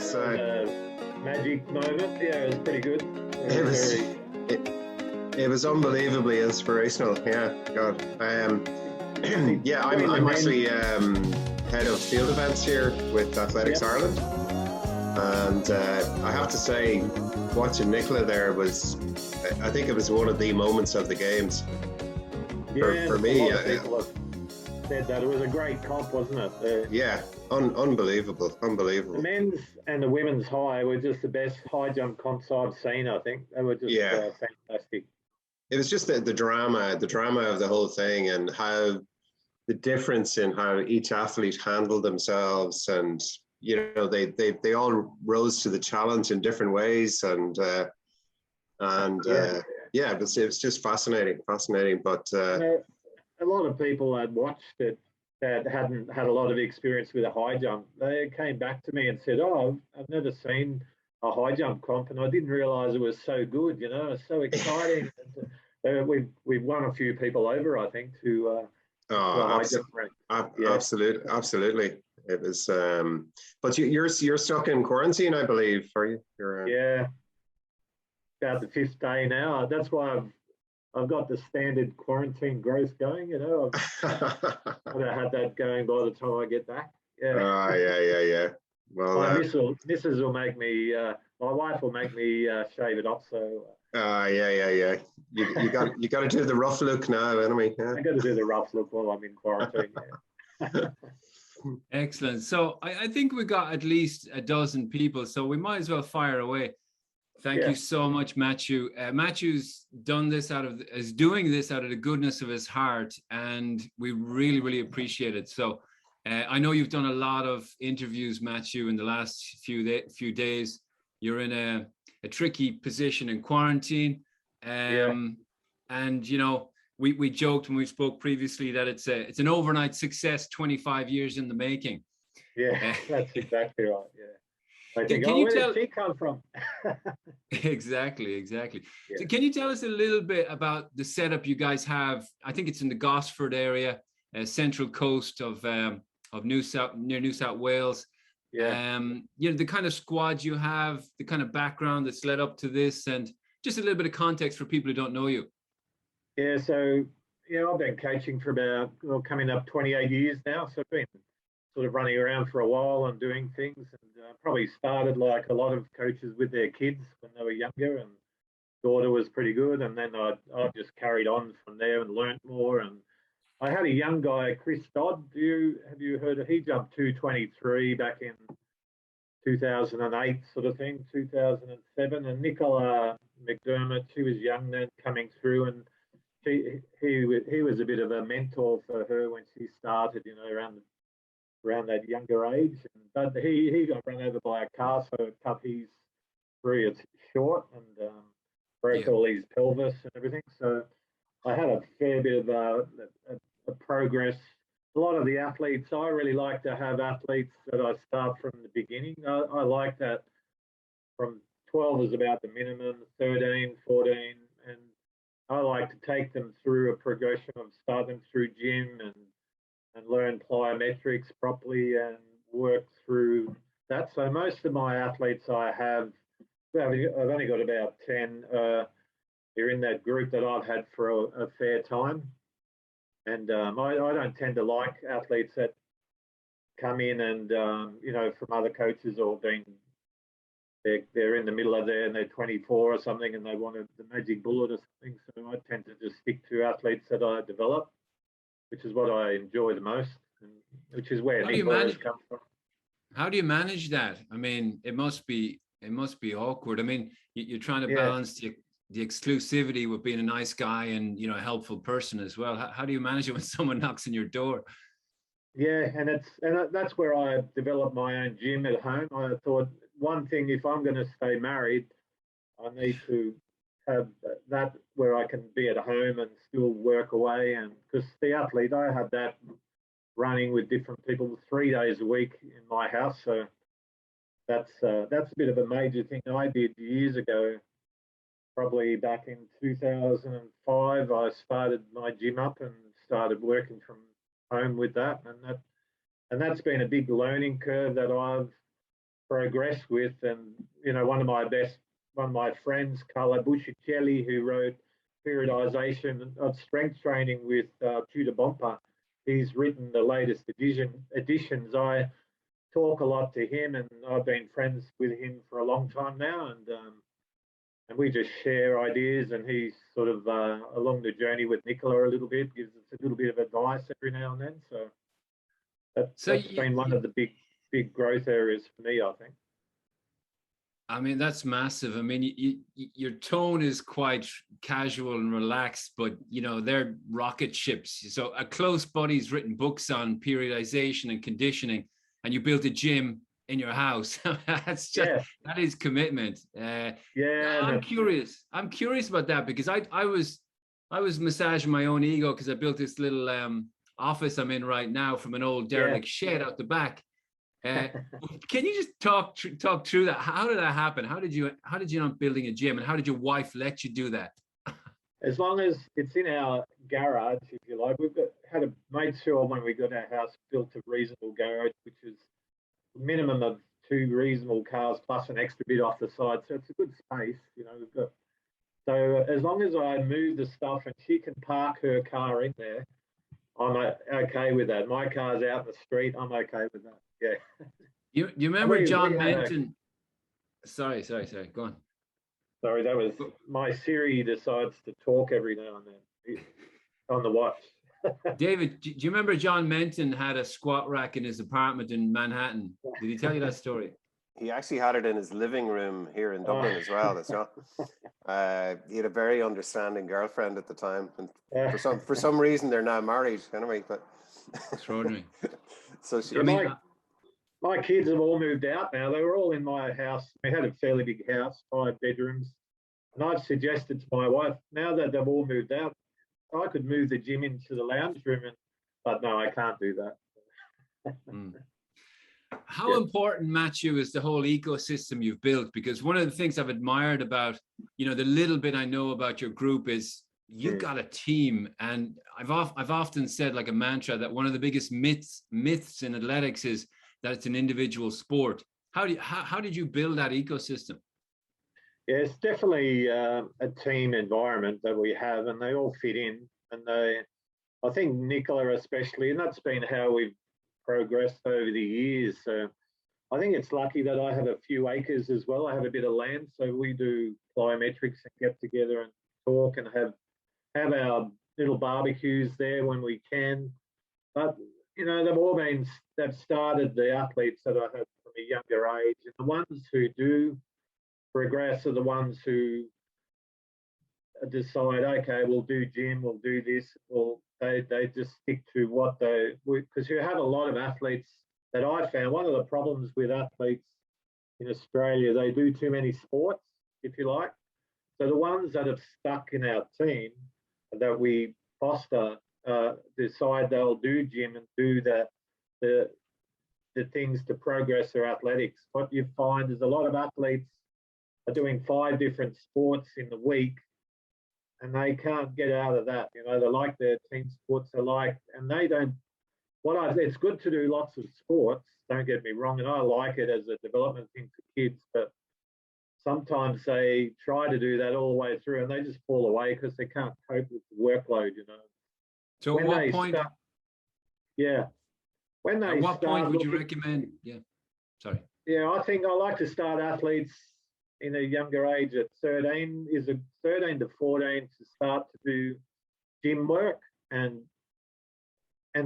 it's magic moment. Yeah, it was pretty good. it was it was unbelievably inspirational. Yeah, God. Yeah, I'm actually head of field events here with Athletics Ireland, and I have to say, watching Nicola there was, I think it was one of the moments of the games for me. A lot of people have said that it was a great comp, wasn't it? Unbelievable. The men's and the women's high were just the best high jump comps I've seen. I think they were just fantastic. It was just the drama of the whole thing, and how the difference in how each athlete handled themselves, and they all rose to the challenge in different ways, and it was just fascinating. But a lot of people had watched it that hadn't had a lot of experience with a high jump. They came back to me and said, "Oh, I've never seen a high jump comp, and I didn't realise it was so good. It's so exciting." We've won a few people over, I think, to absolutely. It was, but you're stuck in quarantine, I believe, are you? About the 5th day now. That's why I've got the standard quarantine growth going. I've had that going by the time I get back. Yeah. Well, my missus will make me. My wife will make me shave it off. So. Yeah. You got to do the rough look now, anyway. Yeah. I got to do the rough look while I'm in quarantine. Yeah. Excellent. So I think we got at least a dozen people, so we might as well fire away. Thank you so much, Matthew. Matthew's doing this out of the goodness of his heart, and we really, really appreciate it. So I know you've done a lot of interviews, Matthew, in the last few days. You're in a tricky position in quarantine. And, we joked when we spoke previously that it's an overnight success, 25 years in the making. Yeah, that's exactly right. Yeah. I think, where did she come from? Exactly. Yeah. So can you tell us a little bit about the setup you guys have? I think it's in the Gosford area, central coast of New South Wales. Yeah. The kind of squad you have, the kind of background that's led up to this, and just a little bit of context for people who don't know you. Yeah, so I've been coaching for about coming up 28 years now. So I've been sort of running around for a while and doing things, and probably started like a lot of coaches with their kids when they were younger, and daughter was pretty good, and then I just carried on from there and learnt more. And I had a young guy, Chris Dodd. Have you heard of? He jumped 223 back in 2008, sort of thing, 2007. And Nicola McDermott, she was young then, coming through, and he was a bit of a mentor for her when she started, around that younger age. But he got run over by a car, so it cut his career short, and broke all his pelvis and everything. So I had a fair bit of a progress. A lot of the athletes, I really like to have athletes that I start from the beginning. I like that from 12 is about the minimum, 13, 14, and I like to take them through a progression of start them through gym and learn plyometrics properly and work through that. So most of my athletes I've only got about 10. They're in that group that I've had for a fair time. And I don't tend to like athletes that come in and, from other coaches or they're in the middle of there and they're 24 or something and they want the magic bullet or something. So I tend to just stick to athletes that I develop, which is what I enjoy the most, and which is where Nicola has come from. How do you manage that? I mean, it must be awkward. I mean, you're trying to balance the exclusivity with being a nice guy and a helpful person as well. How do you manage it when someone knocks on your door? Yeah, and that's where I developed my own gym at home. I thought, one thing, if I'm going to stay married, I need to have that where I can be at home and still work away. And because the athlete, I had that running with different people 3 days a week in my house. So that's a bit of a major thing I did years ago. Probably back in 2005, I started my gym up and started working from home with that, and that's been a big learning curve that I've progress with. And, one of my friends, Carlo Buscicelli, who wrote Periodization of Strength Training with Tudor Bompa, he's written the latest editions. I talk a lot to him, and I've been friends with him for a long time now, and we just share ideas, and he's sort of along the journey with Nicola a little bit, gives us a little bit of advice every now and then. So that's been one of the big growth areas for me, I think. I mean, that's massive. I mean, your tone is quite casual and relaxed, but they're rocket ships. So a close buddy's written books on periodization and conditioning, and you built a gym in your house. That's just that is commitment. I'm curious about that, because I was massaging my own ego because I built this little office I'm in right now from an old derelict shed out the back. Can you just talk through that? How did that happen? How did you not building a gym, and how did your wife let you do that? As long as it's in our garage, if you like. We've made sure when we got our house built a reasonable garage, which is a minimum of 2 reasonable cars plus an extra bit off the side. So it's a good space, we've got. So as long as I move the stuff and she can park her car in there, I'm okay with that. My car's out in the street, I'm okay with that. Yeah. You remember John Menton? Sorry. Go on. Sorry, that was my Siri decides to talk every now and then on the watch. David, do you remember John Menton had a squat rack in his apartment in Manhattan? Did he tell you that story? He actually had it in his living room here in Dublin as well. That's not. He had a very understanding girlfriend at the time, and for some reason they're now married anyway. But extraordinary. So my kids have all moved out now. They were all in my house. We had a fairly big house, 5 bedrooms, and I've suggested to my wife, now that they've all moved out, I could move the gym into the lounge room, but no, I can't do that. How important, Matthew, is the whole ecosystem you've built? Because one of the things I've admired about, the little bit I know about your group is you've got a team. And I've often said, like a mantra, that one of the biggest myths in athletics is that it's an individual sport. How did you build that ecosystem? Yeah, it's definitely a team environment that we have, and they all fit in. And I think Nicola especially, and that's been how we've progressed over the years. So I think it's lucky that I have a few acres as well. I have a bit of land, so we do plyometrics and get together and talk and have our little barbecues there when we can. But they've started, the athletes that I have from a younger age, and the ones who do progress are the ones who decide, okay, we'll do gym, we'll do this. Well, they just stick to what because you have a lot of athletes that I found. One of the problems with athletes in Australia, they do too many sports, if you like. So the ones that have stuck in our team that we foster decide they'll do gym and do the things to progress their athletics. What you find is a lot of athletes are doing 5 different sports in the week, and they can't get out of that. They like their team sports, and they don't. It's good to do lots of sports, don't get me wrong, and I like it as a development thing for kids, but sometimes they try to do that all the way through and they just fall away because they can't cope with the workload, So at what point? At what point would you recommend? Yeah, sorry. Yeah, I think I like to start athletes in a younger age at 13 to 14 to start to do gym work and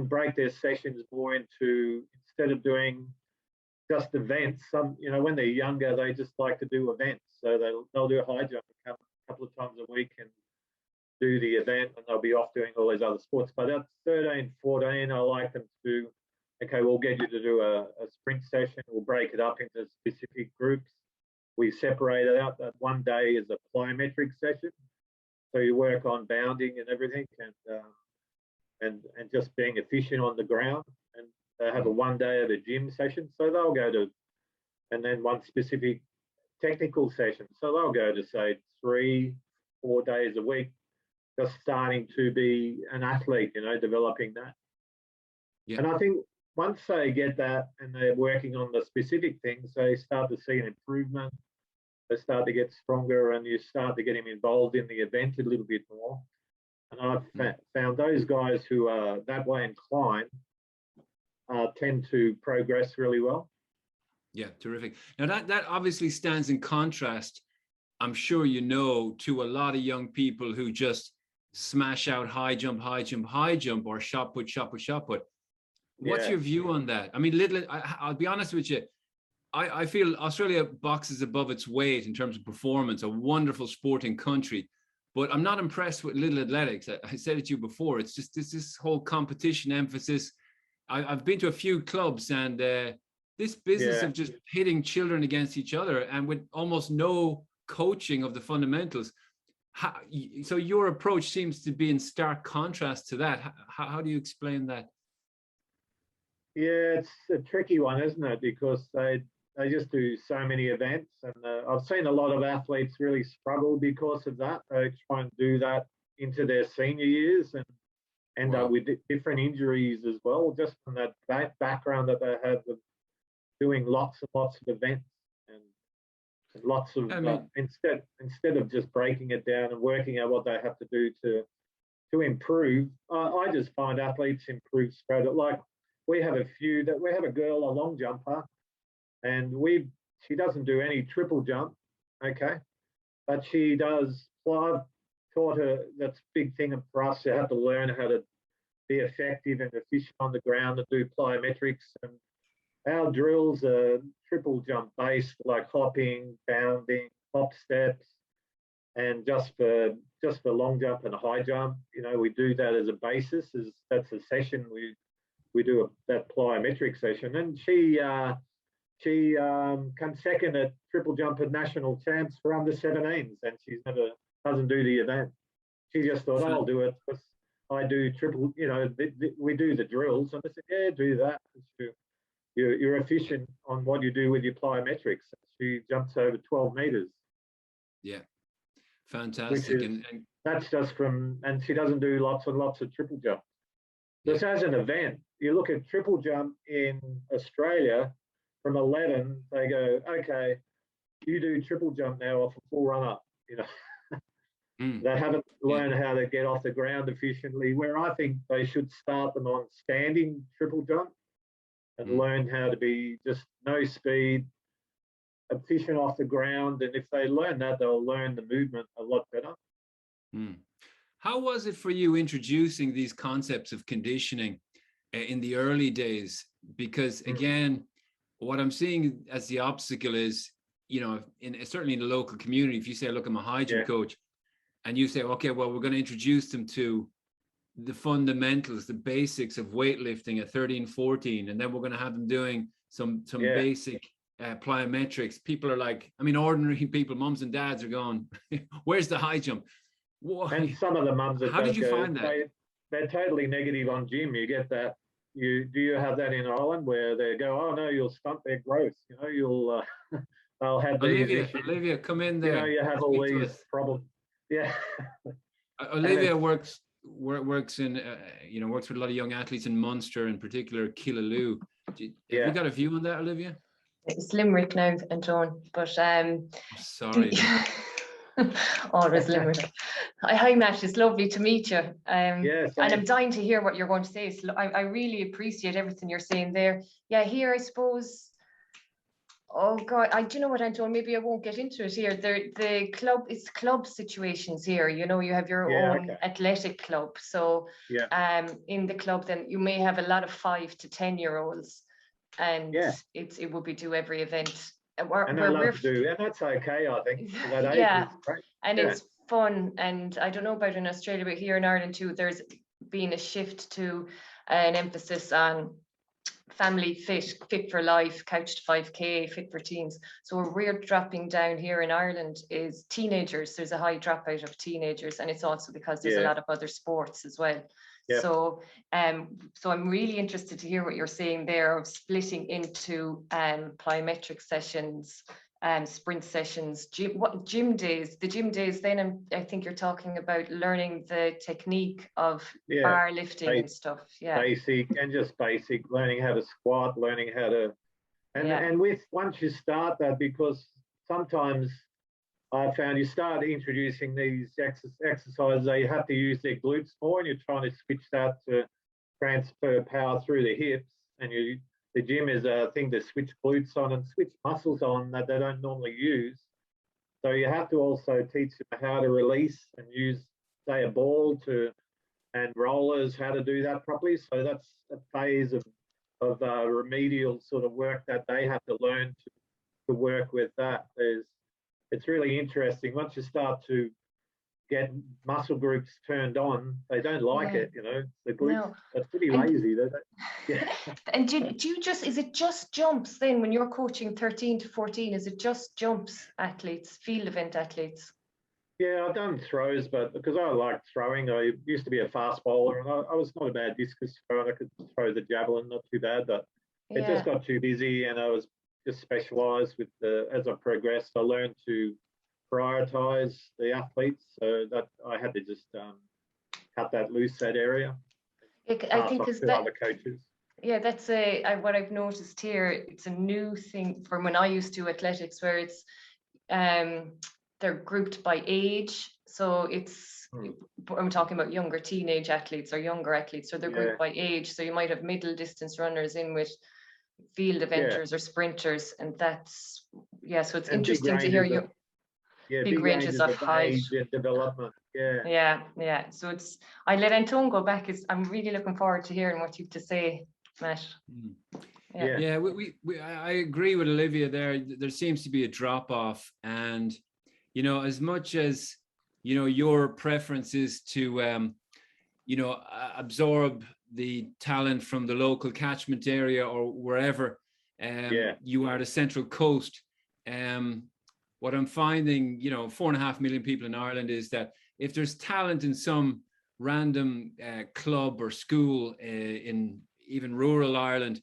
break their sessions more into, instead of doing just events. When they're younger, they just like to do events. So they'll do a high jump a couple of times a week and do the event, and they'll be off doing all these other sports. But at 13, 14, I like them to do, okay, we'll get you to do a sprint session. We'll break it up into specific groups. We separate it out. That one day is a plyometric session. So you work on bounding and everything and just being efficient on the ground. And they have a one day of a gym session. So they'll go to, and then one specific technical session. So they'll go to, say, 3-4 days a week, just starting to be an athlete, developing that. Yeah. And I think once they get that and they're working on the specific things, they start to see an improvement. They start to get stronger, and you start to get them involved in the event a little bit more. And I've found those guys who are that way inclined tend to progress really well. Yeah, terrific. Now that obviously stands in contrast, I'm sure you know, to a lot of young people who just smash out high jump, high jump, high jump, or shot put, shot put, shot put. What's your view on that? I mean, I'll be honest with you. I feel Australia boxes above its weight in terms of performance, a wonderful sporting country, but I'm not impressed with little athletics. I said it to you before. It's just this whole competition emphasis. I've been to a few clubs, and this business of just pitting children against each other and with almost no coaching of the fundamentals. So your approach seems to be in stark contrast to that. How do you explain that? Yeah, it's a tricky one, isn't it? Because they just do so many events, and I've seen a lot of athletes really struggle because of that. They try and do that into their senior years and end up with different injuries as well, just from that background that they have of doing lots and lots of events and lots of instead of just breaking it down and working out what they have to do to improve. I just find athletes improve straight up. Like we have a girl, a long jumper, and she doesn't do any triple jump, okay, but she does. Well, I've taught her, that's a big thing for us. You have to learn how to be effective and efficient on the ground and do plyometrics. And our drills are triple jump based, like hopping, bounding, hop steps, and just for long jump and high jump, we do that as a basis. That's a session we do that plyometric session, and she comes second at triple jump at national champs for under 17s, and doesn't do the event. She just thought, I'll do it because I do triple. We do the drills, and I said, yeah, do that. You're efficient on what you do with your plyometrics. She jumps over 12 meters. Yeah, fantastic. And that's just and she doesn't do lots and lots of triple jump. Just as an event, you look at triple jump in Australia from 11, they go, okay, you do triple jump now off a full run up. They haven't learned how to get off the ground efficiently, where I think they should start them on standing triple jump and learn how to be just no speed, efficient off the ground. And if they learn that, they'll learn the movement a lot better. How was it for you introducing these concepts of conditioning in the early days? Because again, what I'm seeing as the obstacle is, certainly in the local community, if you say, look, I'm a high jump coach, and you say, okay, well, we're going to introduce them to the fundamentals, the basics of weightlifting at 13, 14, and then we're going to have them doing some basic plyometrics. People are like, ordinary people, mums and dads are going, where's the high jump? Why? And some of the mums how did you find that? They're totally negative on gym. You get that. Do you have that in Ireland where they go, oh no, you'll stunt their growth. You'll they'll have these issues. Olivia, come in there. You have all these problems. Yeah. Olivia works in works with a lot of young athletes in Munster, in particular Killaloe. Have you got a view on that, Olivia? It's Limerick now and John, but sorry. Always Limerick. Hi Matt, it's lovely to meet you. And I'm dying to hear what you're going to say. So I really appreciate everything you're saying there. Yeah, here I suppose. Oh God, do you know what, Anton? Maybe I won't get into it here. The club, it's club situations here. You have your own athletic club. So in the club, then you may have a lot of 5 to 10-year-olds, and it would be do every event. And they love to do, and that's okay, I think. It's fun. And I don't know about in Australia, but here in Ireland too, there's been a shift to an emphasis on family fit for life, couch to 5K, fit for teens. So where we're dropping down here in Ireland is teenagers. There's a high dropout of teenagers, and it's also because there's a lot of other sports as well. So I'm really interested to hear what you're saying there of splitting into plyometric sessions sprint sessions, gym days. The gym days, then I think you're talking about learning the technique of bar lifting and stuff. Yeah. Basic and just basic, learning how to squat, learning how to, and once you start that, because sometimes I found you start introducing these exercises, they have to use their glutes more, and you're trying to switch that to transfer power through the hips, and the gym is a thing to switch glutes on and switch muscles on that they don't normally use. So you have to also teach them how to release and use, say, a ball and rollers, how to do that properly. So that's a phase of remedial sort of work that they have to learn to work with that. It's really interesting. Once you start to get muscle groups turned on, they don't like it, the glutes are pretty lazy. And do you just, is it just jumps then when you're coaching 13 to 14? Is it just jumps athletes, field event athletes? Yeah, I've done throws, but because I like throwing, I used to be a fast bowler, and I was not a bad discus thrower. I could throw the javelin, not too bad, but it just got too busy, and I was just specialised with as I progressed. I learned to prioritize the athletes, so that I had to just cut that loose, that area. I think because other coaches. Yeah, that's what I've noticed here. It's a new thing from when I used to athletics, where it's they're grouped by age. So it's I'm talking about younger teenage athletes or younger athletes, so they're grouped by age. So you might have middle distance runners in with field eventers or sprinters, and that's so it's interesting to hear you. Big ranges of height and development. Yeah. So I let Anton go back. I'm really looking forward to hearing what you have to say, Matt. I agree with Olivia there. There seems to be a drop off, and as much as your preference is to absorb the talent from the local catchment area or wherever you are, the Central Coast. What I'm finding, 4.5 million people in Ireland, is that if there's talent in some random club or school in even rural Ireland,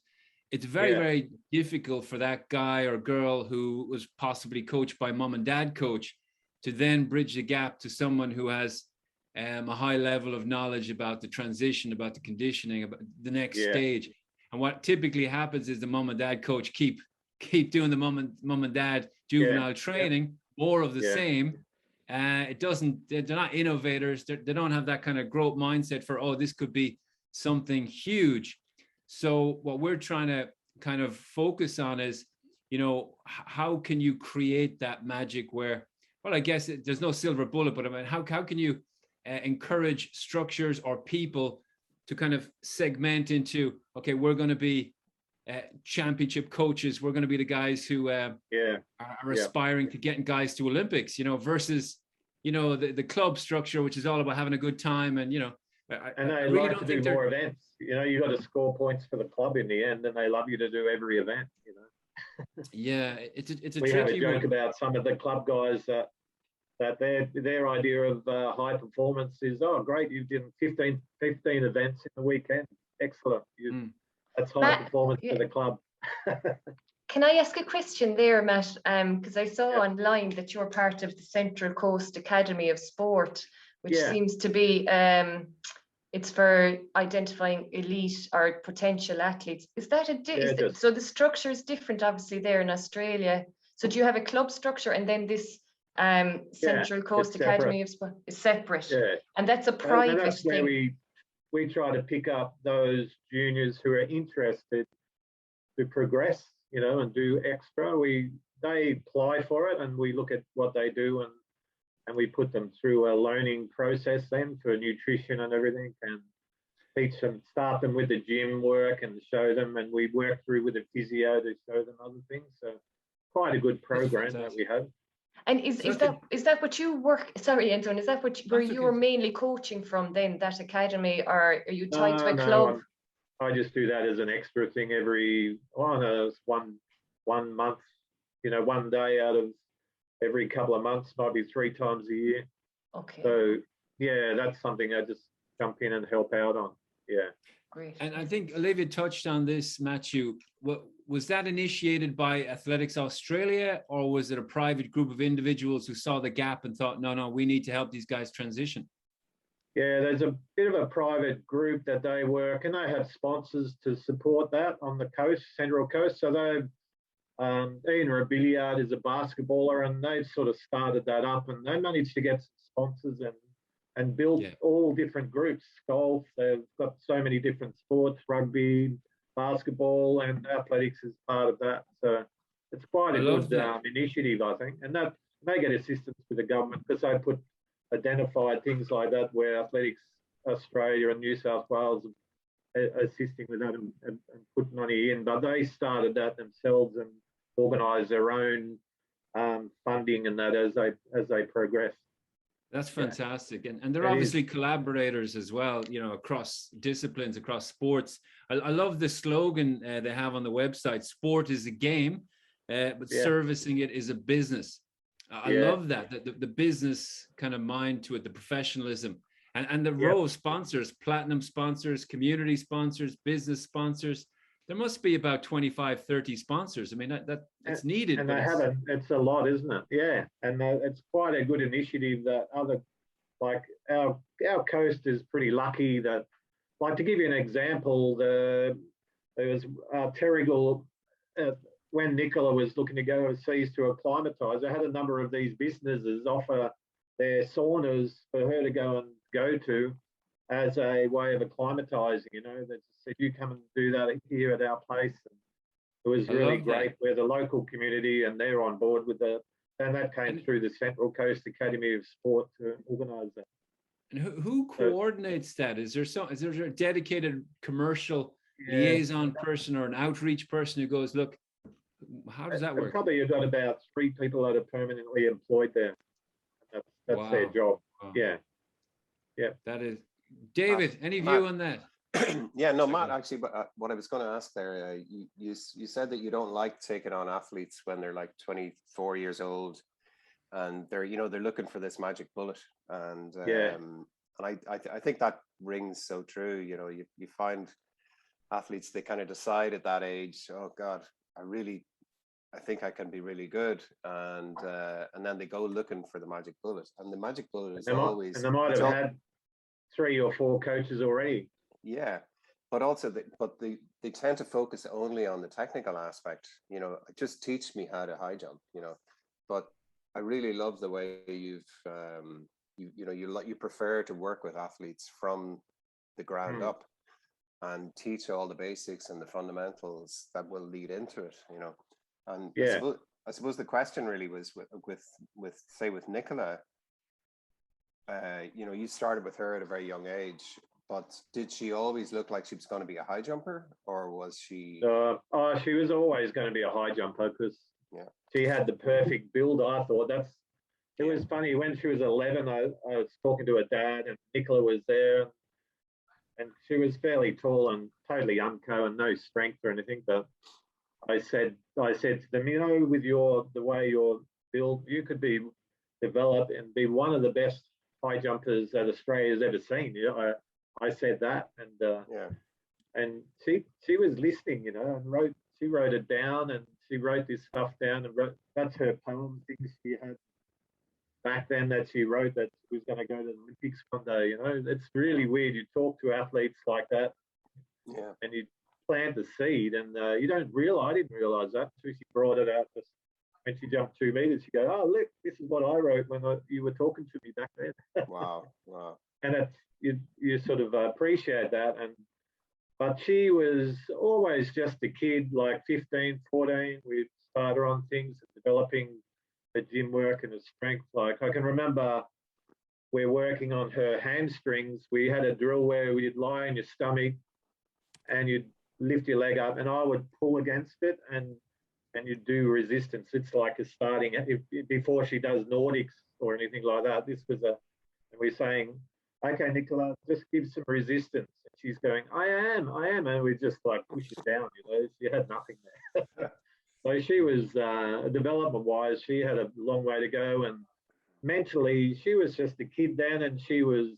it's very, very difficult for that guy or girl who was possibly coached by mom and dad coach to then bridge the gap to someone who has a high level of knowledge about the transition, about the conditioning, about the next stage. And what typically happens is the mom and dad coach keep doing the mom and dad juvenile training, more of the same. They're not innovators. They don't have that kind of growth mindset for, this could be something huge. So what we're trying to kind of focus on is, how can you create that magic where, well, I guess there's no silver bullet, but I mean, how can you encourage structures or people to kind of segment into, okay, we're going to be championship coaches. We're going to be the guys who are aspiring to getting guys to Olympics, versus, the club structure, which is all about having a good time. And, and they really like to do more events. You got to score points for the club in the end, and they love you to do every event, it's a we tricky have a joke one about some of the club guys that their idea of high performance is, great, you've done 15 events in the weekend. Excellent. That's high performance for the club. Can I ask a question there, Matt? Because I saw online that you're part of the Central Coast Academy of Sport, which seems to be, it's for identifying elite or potential athletes. Is that so the structure is different, obviously, there in Australia. So do you have a club structure, and then this Central Coast Academy of Sport is separate? Yeah. And that's a private that's thing. Where we try to pick up those juniors who are interested to progress, and do extra. They apply for it, and we look at what they do, and we put them through a learning process then to a nutrition and everything, and teach them, start them with the gym work and show them, and we work through with the physio to show them other things. So quite a good program that we have. And is that what you work? Sorry, Anton. Is that where you were mainly coaching from then? That academy, or are you tied to a club? I just do that as an extra thing every. It's one month. One day out of every couple of months, might be 3 times a year. Okay. So that's something I just jump in and help out on. Yeah. Great. And I think Olivia touched on this, Matthew. Was that initiated by Athletics Australia, or was it a private group of individuals who saw the gap and thought, no, we need to help these guys transition? Yeah, there's a bit of a private group that they work, and they have sponsors to support that on the coast, Central Coast. So they've Ian Robiliard is a basketballer, and they've sort of started that up, and they managed to get some sponsors and build all different groups. Golf, they've got so many different sports, rugby, basketball, and athletics is part of that. So it's quite a good initiative, I think. And that they get assistance with the government because they put identified things like that where Athletics Australia and New South Wales are assisting with that and put money in. But they started that themselves and organised their own funding and that as they progress. That's fantastic. And they're obviously collaborators as well, you know, across disciplines, across sports. I love the slogan they have on the website, sport is a game, but servicing it is a business. I love that the business kind of mind to it, the professionalism and the row of sponsors, platinum sponsors, community sponsors, business sponsors. There must be about 25, 30 sponsors. I mean, that's needed. And it's a lot, isn't it? Yeah. And it's quite a good initiative that our coast is pretty lucky that, like, to give you an example, there was Terrigal, when Nicola was looking to go overseas to acclimatise, they had a number of these businesses offer their saunas for her to go to as a way of acclimatising. You know, they said, you come and do that here at our place. And it was really great. We're the local community and they're on board with that. And that came through the Central Coast Academy of Sport to organise that. And who coordinates that? Is there a dedicated commercial liaison person or an outreach person who goes, look, how does that work? Probably you've got about 3 people that are permanently employed there. That's their job. Wow. Yeah. That is. David, any view on that? Yeah, no, Matt, actually, but what I was going to ask there, you said that you don't like taking on athletes when they're like 24 years old and they're looking for this magic bullet. And I think that rings so true. You know, you find athletes, they kind of decide at that age, oh God, I think I can be really good, and then they go looking for the magic bullet, and the magic bullet is always. And they might have had 3 or 4 coaches already. Yeah, but also they tend to focus only on the technical aspect. You know, just teach me how to high jump. You know, but I really love the way you prefer to work with athletes from the ground up and teach all the basics and the fundamentals that will lead into it. You know. And I suppose the question really was with Nicola, you started with her at a very young age, but did she always look like she was going to be a high jumper, or was she? She was always going to be a high jumper because she had the perfect build. I thought it was funny when she was 11. I was talking to her dad, and Nicola was there, and she was fairly tall and totally unco and no strength or anything, but. I said to them, you know, with the way you're built, you could be developed and be one of the best high jumpers that Australia's ever seen. You know, I said that, and she was listening, you know, and she wrote it down, and she wrote this stuff down, and that's her poem things she had back then that she wrote that she was going to go to the Olympics one day. You know, it's really weird. You talk to athletes like that, and you plant the seed, and I didn't realize that until she brought it out when she jumped 2 meters. She goes, oh look, this is what I wrote when you were talking to me back then. Wow. And you sort of appreciate that. But she was always just a kid, like 15, 14. We started on things, developing the gym work and the strength. Like I can remember we're working on her hamstrings. We had a drill where you'd lie on your stomach and you'd lift your leg up, and I would pull against it, and you do resistance. It's like a starting before she does Nordics or anything like that. This was and we're saying, okay, Nicola, just give some resistance. And she's going, I am, and we just like push it down. You know, she had nothing there. So she was development-wise, she had a long way to go, and mentally, she was just a kid then, and she was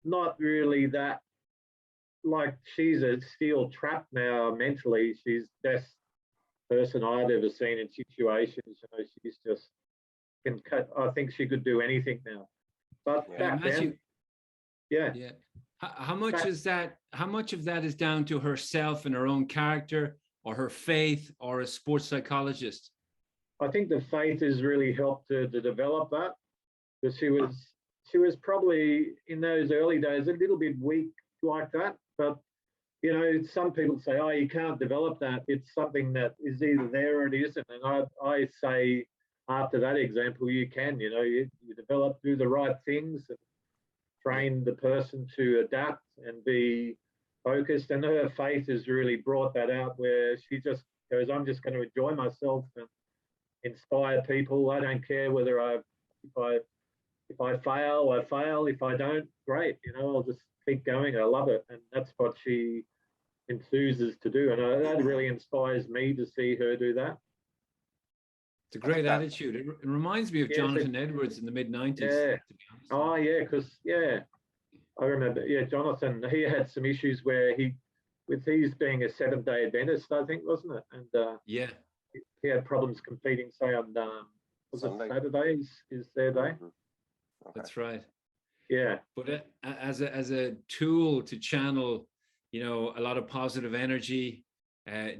not really that like she's a steel trap now mentally. She's the best person I've ever seen in situations. You know, she's just can cut. I think she could do anything now. But back then, yeah. How much is that? How much of that is down to herself and her own character, or her faith, or a sports psychologist? I think the faith has really helped her to develop that. Because she was probably in those early days a little bit weak like that. But you know, some people say, "Oh, you can't develop that. It's something that is either there or it isn't." And I say, after that example, you can. You know, you develop, do the right things, and train the person to adapt and be focused. And her faith has really brought that out, where she just goes, "I'm just going to enjoy myself and inspire people. I don't care whether if I fail, I fail. If I don't, great. You know, I'll just keep going. I love it." And that's what she enthuses to do. And that really inspires me to see her do that. It's a great attitude. It reminds me of Jonathan Edwards in the mid-90s. Yeah. Oh, yeah, because, I remember, Jonathan, he had some issues where with his being a Seventh-day Adventist, I think, wasn't it? And he had problems competing, say, on Saturdays is their day. Mm-hmm. Okay. That's right. Yeah. But as a tool to channel, you know, a lot of positive energy,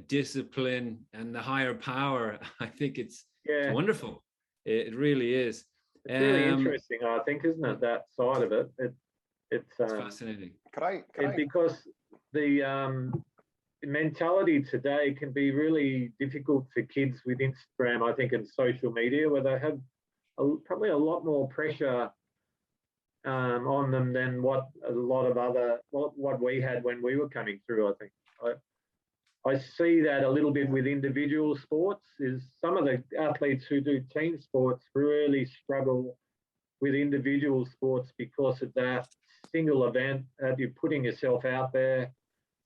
discipline, and the higher power, I think it's wonderful. It really is. It's really interesting, I think, isn't it? That side of it. It's fascinating. Because the mentality today can be really difficult for kids with Instagram, I think, and social media, where they have probably a lot more pressure on them than what a lot of what we had when we were coming through. I think I see that a little bit with individual sports. Is some of the athletes who do team sports really struggle with individual sports because of that single event. You're putting yourself out there.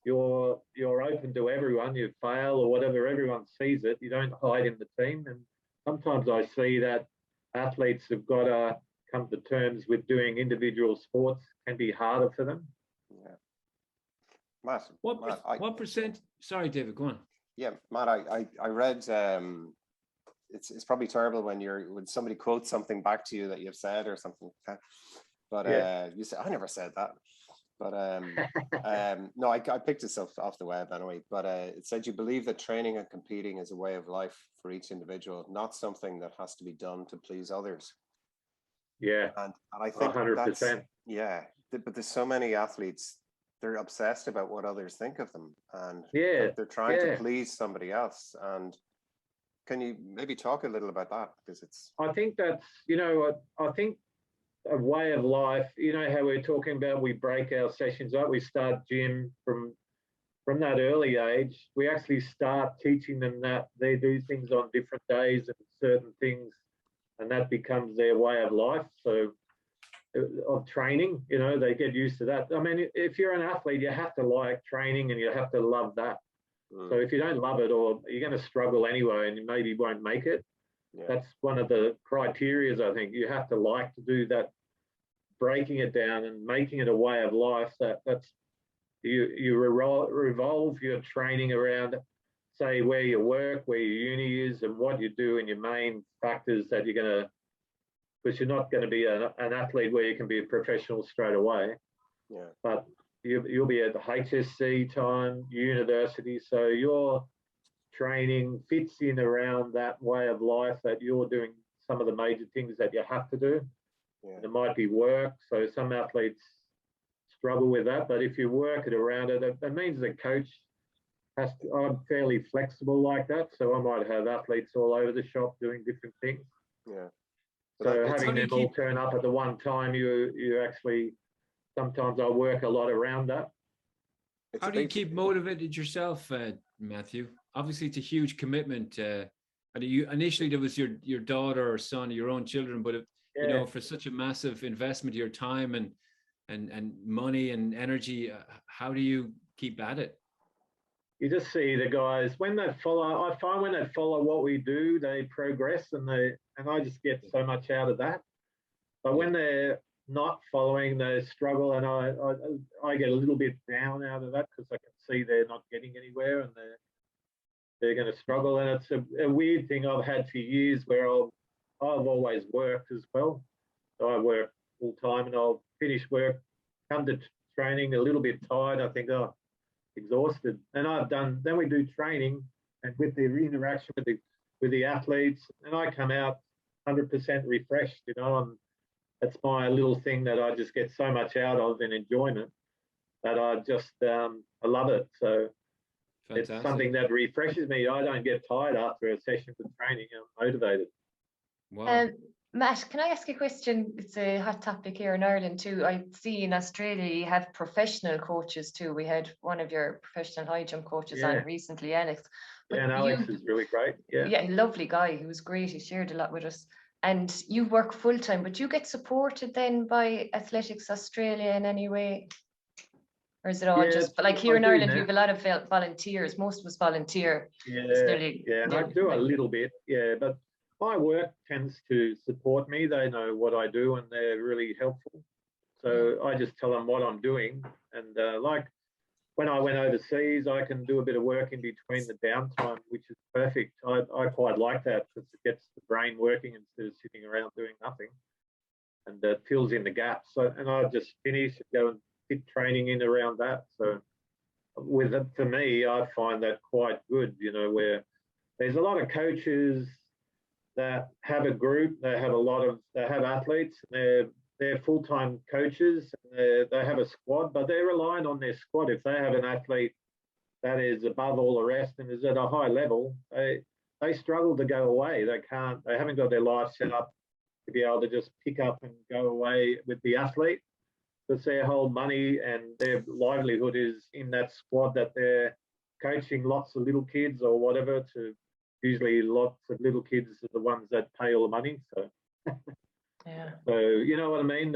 You're open to everyone. You fail or whatever, everyone sees it. You don't hide in the team. And sometimes I see that athletes have got to come to terms with doing individual sports can be harder for them. Yeah. Matt, what percent? Sorry, David, go on. Yeah, Matt, I read. It's probably terrible when somebody quotes something back to you that you've said or something like that. But you said, "I never said that." But no, I picked this off the web anyway. But it said you believe that training and competing is a way of life for each individual, not something that has to be done to please others. Yeah, and I think 100%. But there's so many athletes, they're obsessed about what others think of them, and they're trying to please somebody else. And can you maybe talk a little about that? Because I think that's, I think a way of life, how we're talking about, we break our sessions up, we start gym from that early age. We actually start teaching them that they do things on different days and certain things, and that becomes their way of life. So of training, they get used to that. I mean, if you're an athlete, you have to like training and you have to love that. So if you don't love it, or you're going to struggle anyway and you maybe won't make it. That's one of the criterias, I think. You have to like to do that, breaking it down and making it a way of life. That's you revolve your training around, say, where you work, where your uni is, and what you do, and your main factors that you're going to, because you're not going to be an athlete where you can be a professional straight away. But you'll be at the HSC time, university, so your training fits in around that way of life, that you're doing some of the major things that you have to do. It might be work, so some athletes struggle with that, but if you work it around it, that means the coach has to, I'm fairly flexible like that, so I might have athletes all over the shop doing different things. So having them all turn up at the one time, you actually, sometimes I work a lot around that. How do you keep motivated yourself, Matthew? Obviously, it's a huge commitment. Initially there was your daughter or son, your own children, but for such a massive investment of your time and money and energy, how do you keep at it? You just see the guys when they follow. I find when they follow what we do, they progress, and I just get so much out of that. But when they're not following the struggle, and I get a little bit down out of that because I can see they're not getting anywhere and they're going to struggle. And it's a weird thing I've had for years where I've always worked as well. So I work full time and I'll finish work, come to training a little bit tired. I think, oh, exhausted. And then we do training and with the interaction with the athletes, and I come out 100% refreshed, you know, and that's my little thing that I just get so much out of in enjoyment that I just, I love it. So fantastic. It's something that refreshes me. I don't get tired after a session of training. I'm motivated. Wow. Matt, can I ask a question? It's a hot topic here in Ireland too. I see in Australia you have professional coaches too. We had one of your professional high jump coaches on recently, Alex. But and Alex is really great. Yeah, lovely guy. He was great. He shared a lot with us. And you work full time, but you get supported then by Athletics Australia in any way? Or is it all just like here in Ireland, we have a lot of volunteers. Most of us volunteer. And I do a little bit, but my work tends to support me. They know what I do and they're really helpful. So I just tell them what I'm doing. And like when I went overseas, I can do a bit of work in between the downtime, which is perfect. I quite like that because it gets the brain working instead of sitting around doing nothing, and fills in the gaps. So, and I just finish and go and fit training in around that. So with it, for me, I find that quite good, you know, where there's a lot of coaches that have a group, they have athletes, they're full-time coaches, they have a squad, but they're relying on their squad. If they have an athlete that is above all the rest and is at a high level, they struggle to go away. They haven't got their life set up to be able to just pick up and go away with the athlete, because their whole money and their livelihood is in that squad that they're coaching lots of little kids or whatever. To usually lots of little kids are the ones that pay all the money. So so you know what I mean?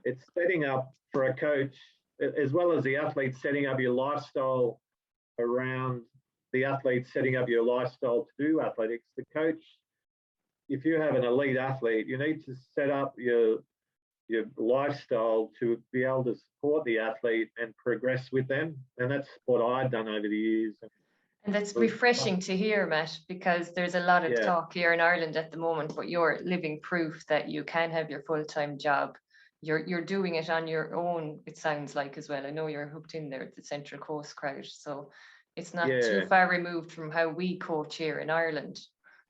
It's setting up for a coach, as well as the athlete, setting up your lifestyle around the athlete, setting up your lifestyle to do athletics. The coach, if you have an elite athlete, you need to set up your lifestyle to be able to support the athlete and progress with them. And that's what I've done over the years. And that's refreshing to hear, Matt, because there's a lot of talk here in Ireland at the moment, but you're living proof that you can have your full-time job. You're doing it on your own, it sounds like, as well. I know you're hooked in there at the Central Coast crowd, so it's not too far removed from how we coach here in Ireland.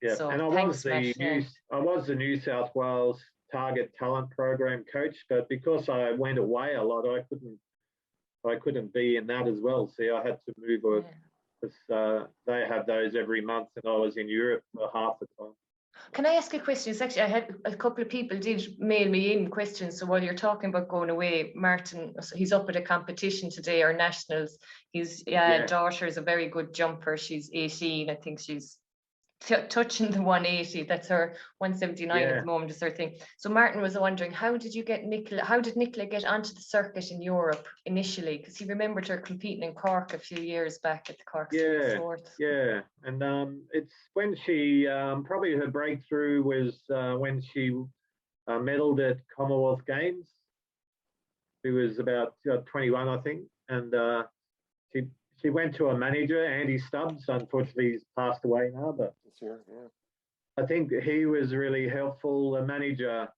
Yeah, so and I was the New South Wales Target Talent Program coach, but because I went away a lot, I couldn't be in that as well. See, I had to move because they have those every month, and I was in Europe for half the time. Can I ask a question? It's actually, I had a couple of people did mail me in questions. So while you're talking about going away, Martin, he's up at a competition today, or nationals. His daughter is a very good jumper. She's 18. I think she's touching the 180. That's her 179 at the moment is her thing. So Martin was wondering, how did Nicola get onto the circuit in Europe initially? Because he remembered her competing in Cork a few years back at the Cork State Sports. Yeah, and it's when she probably her breakthrough was when she medalled at Commonwealth Games. She was about 21, I think, and she went to a manager, Andy Stubbs. Unfortunately, he's passed away now, but I think he was really helpful. The manager,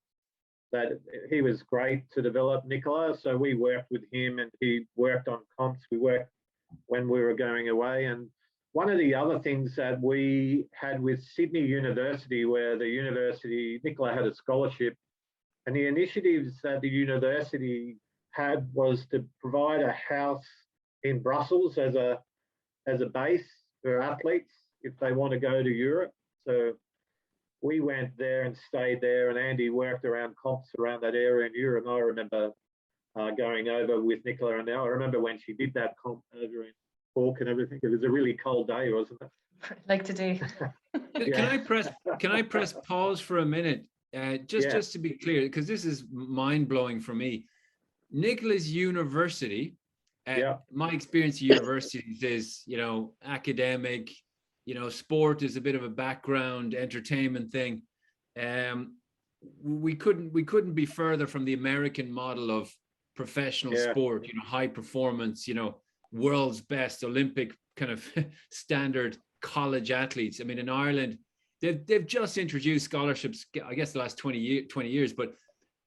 that he was great to develop Nicola. So we worked with him, and he worked on comps. We worked when we were going away. And one of the other things that we had with Sydney University, where the university, Nicola had a scholarship, and the initiatives that the university had was to provide a house in Brussels as a base for athletes if they want to go to Europe. So we went there and stayed there, and Andy worked around comps around that area in Europe. And I remember going over with Nicola, and I remember when she did that comp over in Cork and everything. It was a really cold day, wasn't it? Like today. Can I press pause for a minute? Just to be clear, because this is mind-blowing for me. Nicola's university, my experience at universities is, academic, sport is a bit of a background entertainment thing. we couldn't be further from the American model of professional sport, high performance, world's best Olympic kind of standard college athletes. I mean, in Ireland, they've just introduced scholarships, I guess the last 20 years,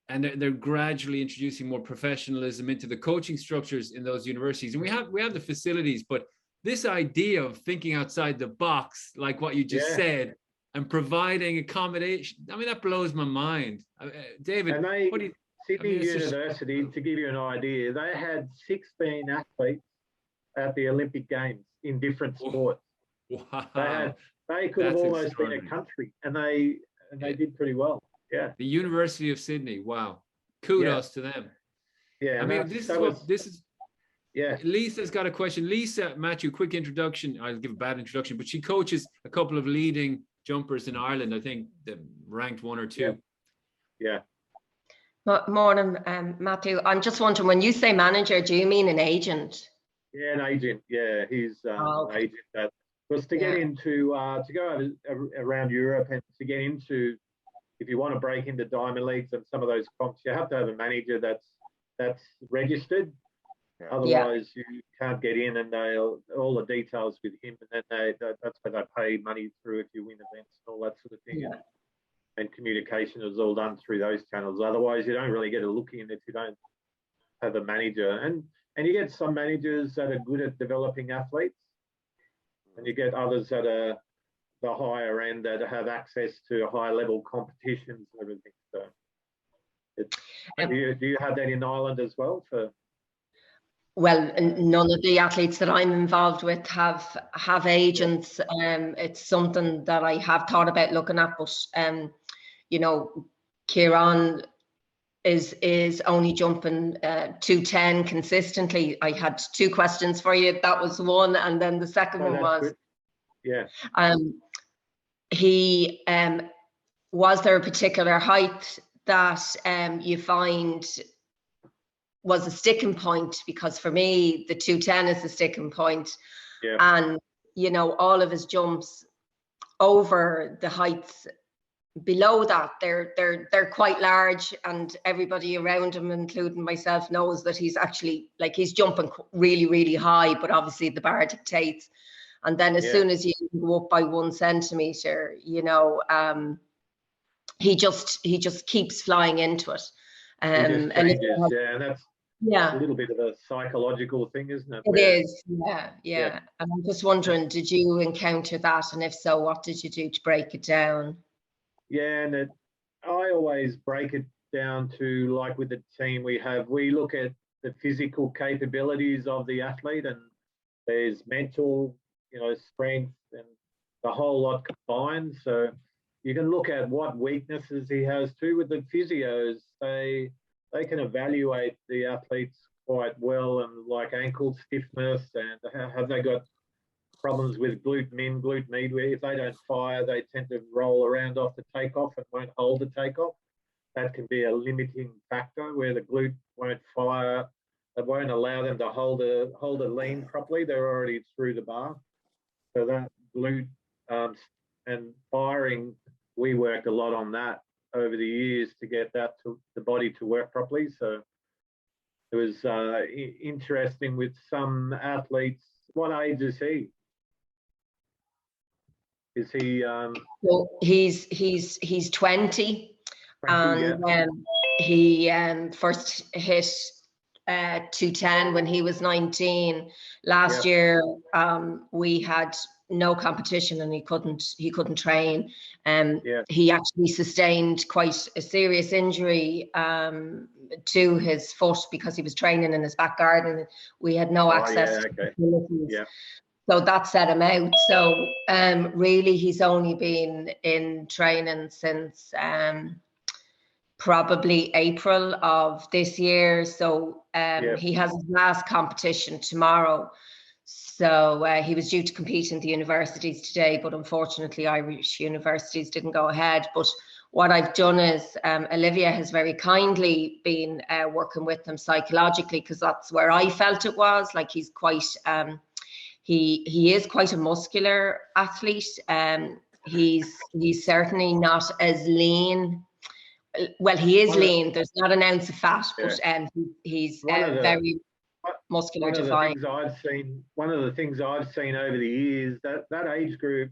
and they're gradually introducing more professionalism into the coaching structures in those universities. And we have the facilities, but this idea of thinking outside the box, like what you just said, and providing accommodation, I mean, that blows my mind. David, what do you... Sydney University, to give you an idea, they had 16 athletes at the Olympic Games in different sports. Wow. They could have almost been a country, and they did pretty well. Yeah. The University of Sydney. Wow. Kudos to them. Yeah. I mean, this is. Yeah. Lisa's got a question. Lisa, Matthew, quick introduction. I'll give a bad introduction, but she coaches a couple of leading jumpers in Ireland. I think ranked 1 or 2. Yeah. Morning, Matthew. I'm just wondering, when you say manager, do you mean an agent? Yeah, an agent. Yeah, he's an agent. That was to get into to go around Europe and to get into. If you want to break into diamond leagues and some of those comps, you have to have a manager that's registered. Otherwise, you can't get in, and all the details with him, and then that's where they pay money through if you win events and all that sort of thing. Yeah. And communication is all done through those channels. Otherwise, you don't really get a look in if you don't have a manager. And you get some managers that are good at developing athletes, and you get others that are the higher end that have access to high level competitions and everything. So, do you have that in Ireland as well? Well, none of the athletes that I'm involved with have agents. It's something that I have thought about looking at, but Kieran is only jumping 210 consistently. I had 2 questions for you. That was one, and then the second one was, he was there a particular height that you find was a sticking point? Because for me, the 210 is the sticking point. And all of his jumps over the heights below that, they're quite large, and everybody around him, including myself, knows that he's actually, like, he's jumping really, really high, but obviously the bar dictates. And then as soon as you go up by 1 centimeter, he just keeps flying into it. And that's a little bit of a psychological thing, isn't it? It is, yeah. And I'm just wondering, did you encounter that? And if so, what did you do to break it down? Yeah, and I always break it down to, like with the team we look at the physical capabilities of the athlete, and there's mental, strength, and the whole lot combined. So you can look at what weaknesses he has too. With the physios, they can evaluate the athletes quite well, and like ankle stiffness, and have they got problems with glute min, glute med, where if they don't fire, they tend to roll around off the takeoff and won't hold the takeoff. That can be a limiting factor where the glute won't fire. It won't allow them to hold a lean properly. They're already through the bar. So that glute and firing, we worked a lot on that over the years to get that to the body to work properly. So it was interesting with some athletes. What age is he? Is he? So he's 20, and he first hit 210 when he was 19. Last year, we had no competition, and he couldn't train. He actually sustained quite a serious injury to his foot because he was training in his back garden. We had no access to facilities. So that set him out. So really, he's only been in training since probably April of this year. So he has his last competition tomorrow. So he was due to compete in the universities today, but unfortunately Irish universities didn't go ahead. But what I've done is Olivia has very kindly been working with him psychologically, because that's where I felt it was. Like, he's quite, he is quite a muscular athlete. He's certainly not as lean well, he is lean. There's not an ounce of fat, but he's very muscular defined. One of the things I've seen over the years, that age group,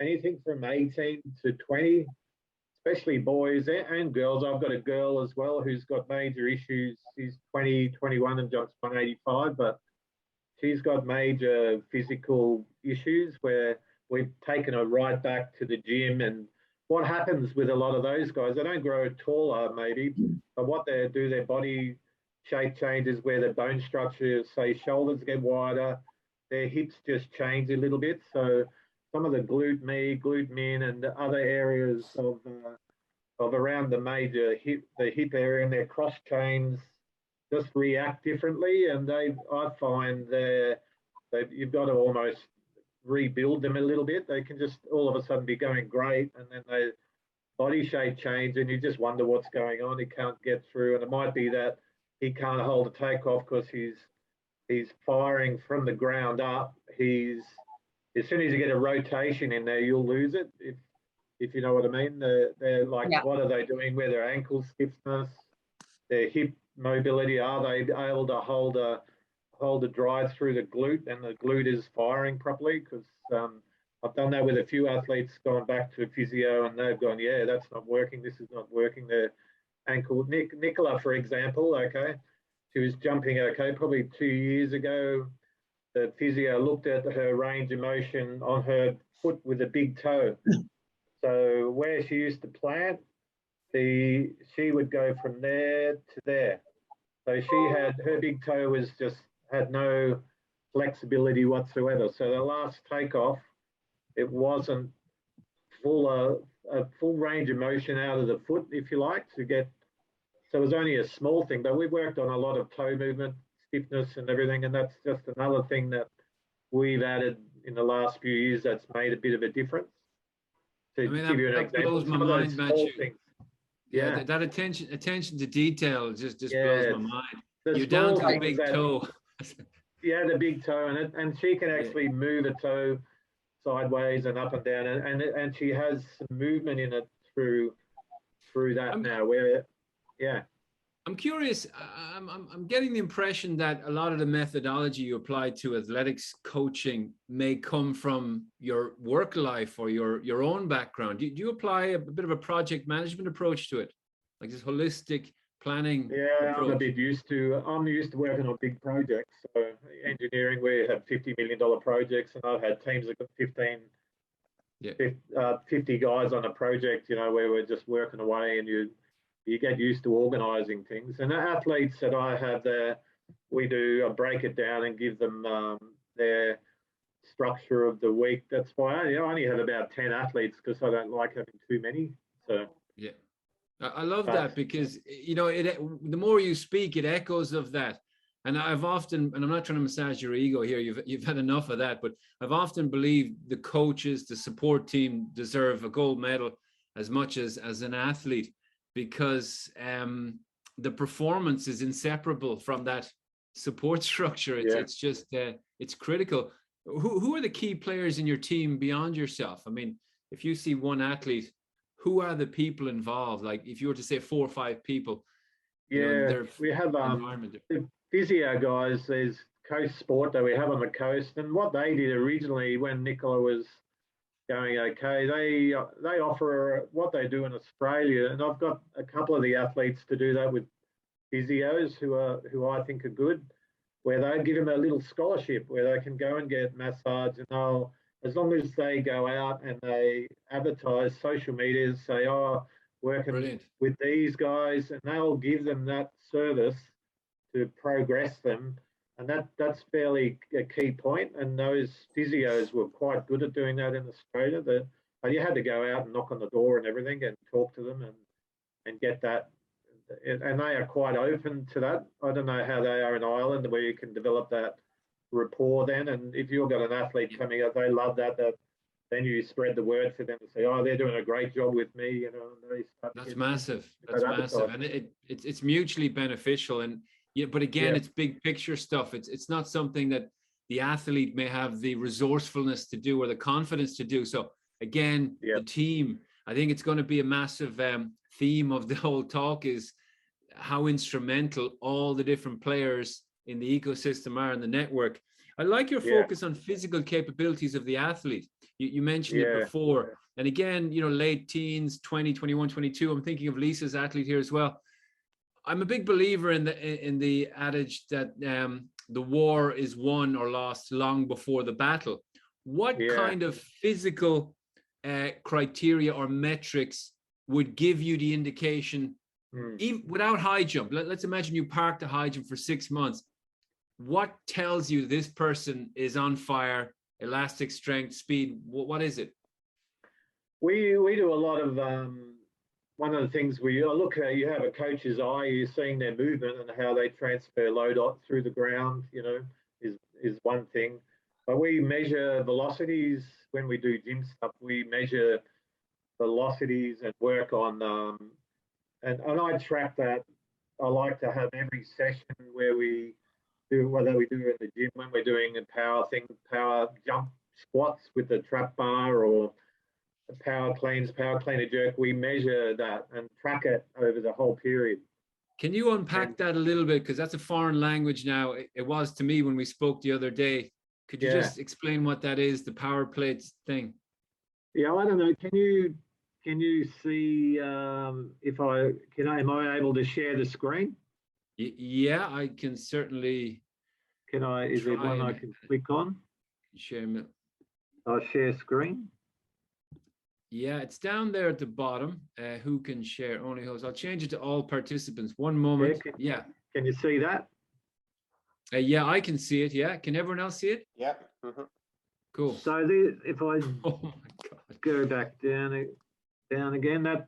anything from 18 to 20, especially boys and girls. I've got a girl as well who's got major issues. She's 20, 21 and just 185, but she's got major physical issues where we've taken her right back to the gym. And what happens with a lot of those guys, they don't grow taller maybe, but what they do, their body shape changes where their bone structure, say shoulders get wider, their hips just change a little bit. So some of the glute min and the other areas of around the major hip, the hip area and their cross chains just react differently. And I find you've got to almost rebuild them a little bit. They can just all of a sudden be going great, and then they body shape change, and you just wonder what's going on. He can't get through, and it might be that he can't hold a takeoff because he's firing from the ground up. As soon as you get a rotation in there, you'll lose it. If you know what I mean. They're like, what are they doing? Where their ankle stiffness, their hip mobility, are they able to hold a drive through the glute, and the glute is firing properly? Because I've done that with a few athletes, gone back to physio, and they've gone, yeah, that's not working. This is not working. Their ankle. Nicola, for example, okay, she was jumping, okay, probably 2 years ago. The physio looked at her range of motion on her foot with a big toe. So where she used to plant, she would go from there to there. So her big toe had no flexibility whatsoever. So the last takeoff, it wasn't a full range of motion out of the foot, if you like, to get. So it was only a small thing, but we worked on a lot of toe movement, stiffness and everything, and that's just another thing that we've added in the last few years that's made a bit of a difference. To give you an example, blows my mind, Matthew. Yeah, that attention to detail just blows my mind. You're down to the big toe. Yeah, the big toe, and she can actually move a toe sideways and up and down, and she has some movement in it through that now. I'm curious. I'm getting the impression that a lot of the methodology you apply to athletics coaching may come from your work life or your own background. Do you apply a bit of a project management approach to it, like this holistic planning? Yeah, approach? I'm used to working on big projects. So engineering, we have $50 million projects, and I've had teams that got 50 guys on a project, where we're just working away, and you get used to organising things. And the athletes that I have there, I break it down and give them their structure of the week. That's why I only have about 10 athletes, because I don't like having too many. So yeah, I love that, because the more you speak, it echoes of that. And I've often, and I'm not trying to massage your ego here, you've had enough of that, but I've often believed the coaches, the support team deserve a gold medal as much as an athlete, because the performance is inseparable from that support structure. It's just it's critical. Who are the key players in your team beyond yourself? I mean, if you see one athlete, who are the people involved? Like if you were to say 4 or 5 people. We have the physio guys. There's Coast Sport that we have on the coast, and what they did originally when Nicola was going okay, they offer what they do in Australia, and I've got a couple of the athletes to do that with physios who I think are good, where they give them a little scholarship where they can go and get massage, and as long as they go out and they advertise social media, say, working Brilliant. With these guys, and they'll give them that service to progress them. And that's fairly a key point. And those physios were quite good at doing that in Australia. You had to go out and knock on the door and everything and talk to them and get that. And they are quite open to that. I don't know how they are in Ireland, where you can develop that rapport then. And if you've got an athlete coming up, they love that then you spread the word for them to say, they're doing a great job with me. And they start. That's massive. That's massive. And it's mutually beneficial. And but again, it's big picture stuff. It's not something that the athlete may have the resourcefulness to do or the confidence to do. So again, the team, I think it's going to be a massive theme of the whole talk is how instrumental all the different players in the ecosystem are in the network. I like your focus on physical capabilities of the athlete. You mentioned it before. And again, you know, late teens, 20, 21, 22. I'm thinking of Lisa's athlete here as well. I'm a big believer in the adage that the war is won or lost long before the battle. What kind of physical criteria or metrics would give you the indication, even without high jump? Let's imagine you parked a high jump for 6 months. What tells you this person is on fire, elastic strength, speed? What is it? We do a lot of, one of the things we look at, you have a coach's eye, you're seeing their movement and how they transfer load through the ground, you know, is one thing. But we measure velocities when we do gym stuff. We measure velocities and work on, and I track that. I like to have every session where we do, whether we do in the gym when we're doing a power thing, power jump squats with the trap bar or power cleans, power cleaner jerk, we measure that and track it over the whole period. Can you unpack that a little bit? Because that's a foreign language now. It was to me when we spoke the other day. Could you just explain what that is, the power plates thing? Yeah, I don't know. Can you see am I able to share the screen? Yeah, I can certainly. Is there one I can click on? Share. I'll share screen. Yeah, it's down there at the bottom. Who can share? Only host. I'll change it to all participants. One moment. Can you see that? Yeah, I can see it. Yeah. Can everyone else see it? Yeah. Cool. So if I go back down again,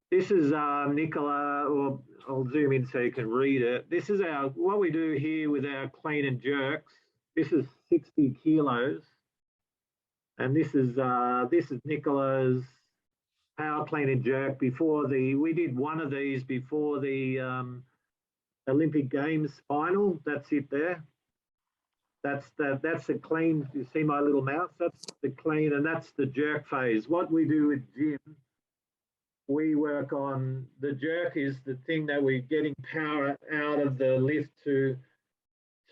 this is Nicola, or I'll zoom in so you can read it. This is what we do here with our clean and jerks. This is 60 kilos. And this is Nicola's power clean and jerk we did one of these before the Olympic Games final. That's it there. That's the clean. You see my little mouse? That's the clean, and that's the jerk phase. What we do with gym, we work on the jerk is the thing that we're getting power out of the lift to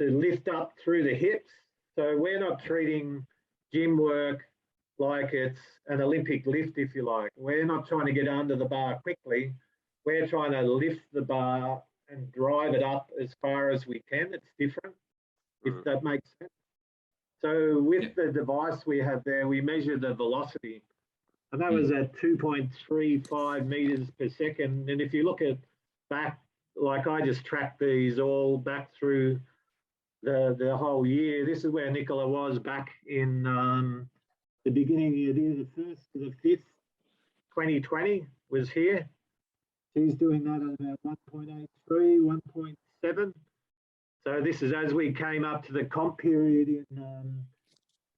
lift up through the hips. So we're not treating gym work like it's an Olympic lift, if you like. We're not trying to get under the bar quickly. We're trying to lift the bar and drive it up as far as we can. It's different, if that makes sense. So with the device we have there, we measure the velocity, and that was at 2.35 meters per second. And if you look at back, like I just tracked these all back through the whole year. This is where Nicola was back in the beginning of the year, the 1st to the 5th, 2020 was here. She's doing that at about 1.83, 1.7. So this is as we came up to the comp period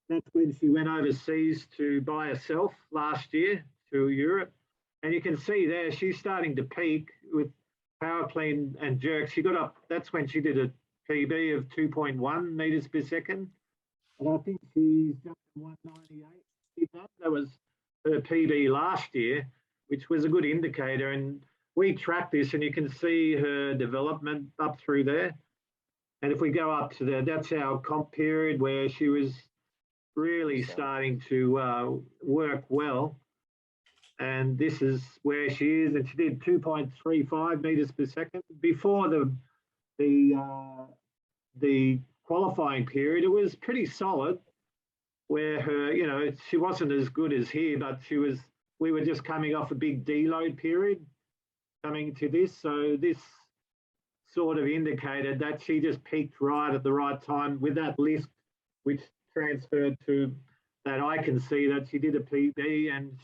that's when she went overseas by herself last year to Europe. And you can see there, she's starting to peak with power clean and jerk. She got up, that's when she did a PB of 2.1 meters per second. And I think she's jumped 198. That was her PB last year, which was a good indicator. And we track this and you can see her development up through there. And if we go up to that's our comp period where she was really starting to work well. And this is where she is. And she did 2.35 meters per second. Before the qualifying period, it was pretty solid, where her, she wasn't as good as here, but we were just coming off a big deload period coming to this. So this sort of indicated that she just peaked right at the right time with that lift, which transferred to that. I can see that she did a PB, and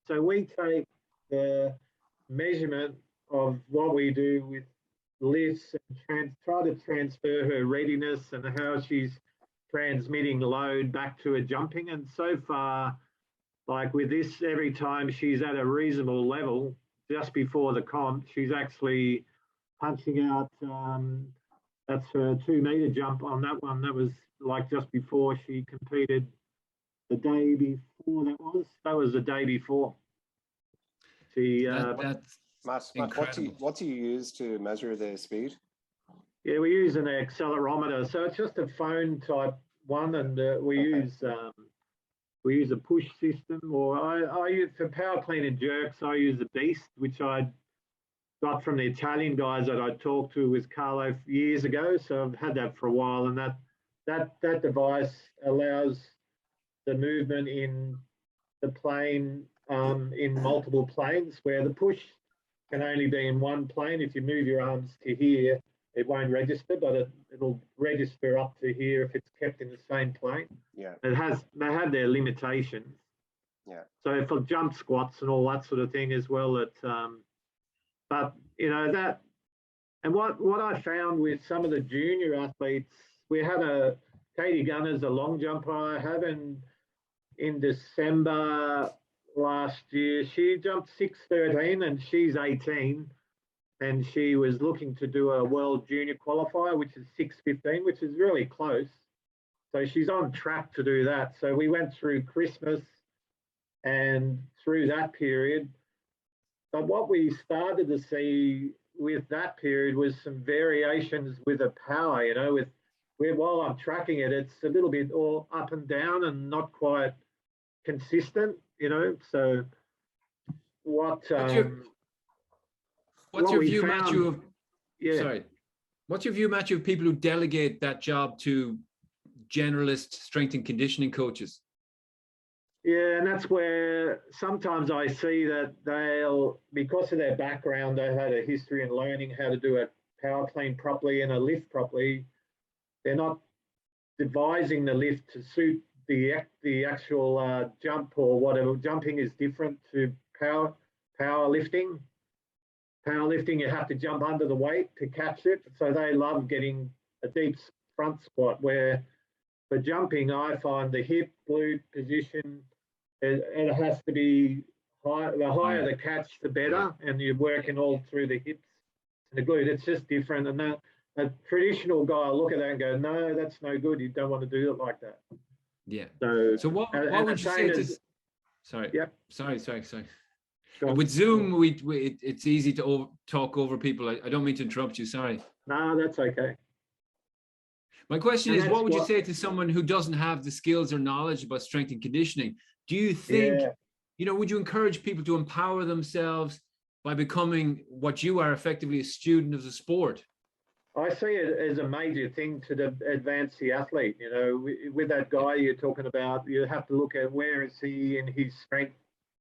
so we take the measurement of what we do with lifts and try to transfer her readiness and how she's transmitting load back to her jumping. And so far, like with this, every time she's at a reasonable level, just before the comp, she's actually punching out, that's her 2 meter jump on that one. That was like just before she competed the day before that was the day before. That's Matt, incredible. what do you use to measure the speed? Yeah, we use an accelerometer, so it's just a phone type one, and we use a push system, or I use for power clean and jerks. I use a Beast, which I got from the Italian guys that I talked to with Carlo years ago. So I've had that for a while, and that device allows the movement in the plane in multiple planes, where the push can only be in one plane. If you move your arms to here, it won't register, but it'll register up to here if it's kept in the same plane. Yeah. They have their limitations. Yeah. So for jump squats and all that sort of thing as well, but you know that, and what I found with some of the junior athletes, we had Katie Gunner's a long jumper I have, and in December last year, she jumped 6:13 and she's 18, and she was looking to do a world junior qualifier, which is 6:15, which is really close. So she's on track to do that. So we went through Christmas and through that period. But what we started to see with that period was some variations with the power, you know, while I'm tracking it, it's a little bit all up and down and not quite consistent, you know. So what's your view, Matthew, of yeah. Sorry. What's your view, Matthew, of people who delegate that job to generalist strength and conditioning coaches? Yeah, and that's where sometimes I see that they'll, because of their background, they had a history in learning how to do a power clean properly and a lift properly. They're not devising the lift to suit the actual jump or whatever. Jumping is different to power lifting. Powerlifting, you have to jump under the weight to catch it. So they love getting a deep front squat, where for jumping, I find the hip, glute position, it has to be high. The higher the catch, the better. And you're working all through the hips and the glute. It's just different. And a traditional guy will look at that and go, no, that's no good. You don't want to do it like that. Yeah. So what would you say to... Sorry. Yep. Sorry. With Zoom, it's easy to talk over people. I don't mean to interrupt you. Sorry. No, that's okay. My question is, what would you say to someone who doesn't have the skills or knowledge about strength and conditioning? Do you think, would you encourage people to empower themselves by becoming what you are, effectively a student of the sport? I see it as a major thing to advance the athlete. You know, with that guy you're talking about, you have to look at where is he in his strength.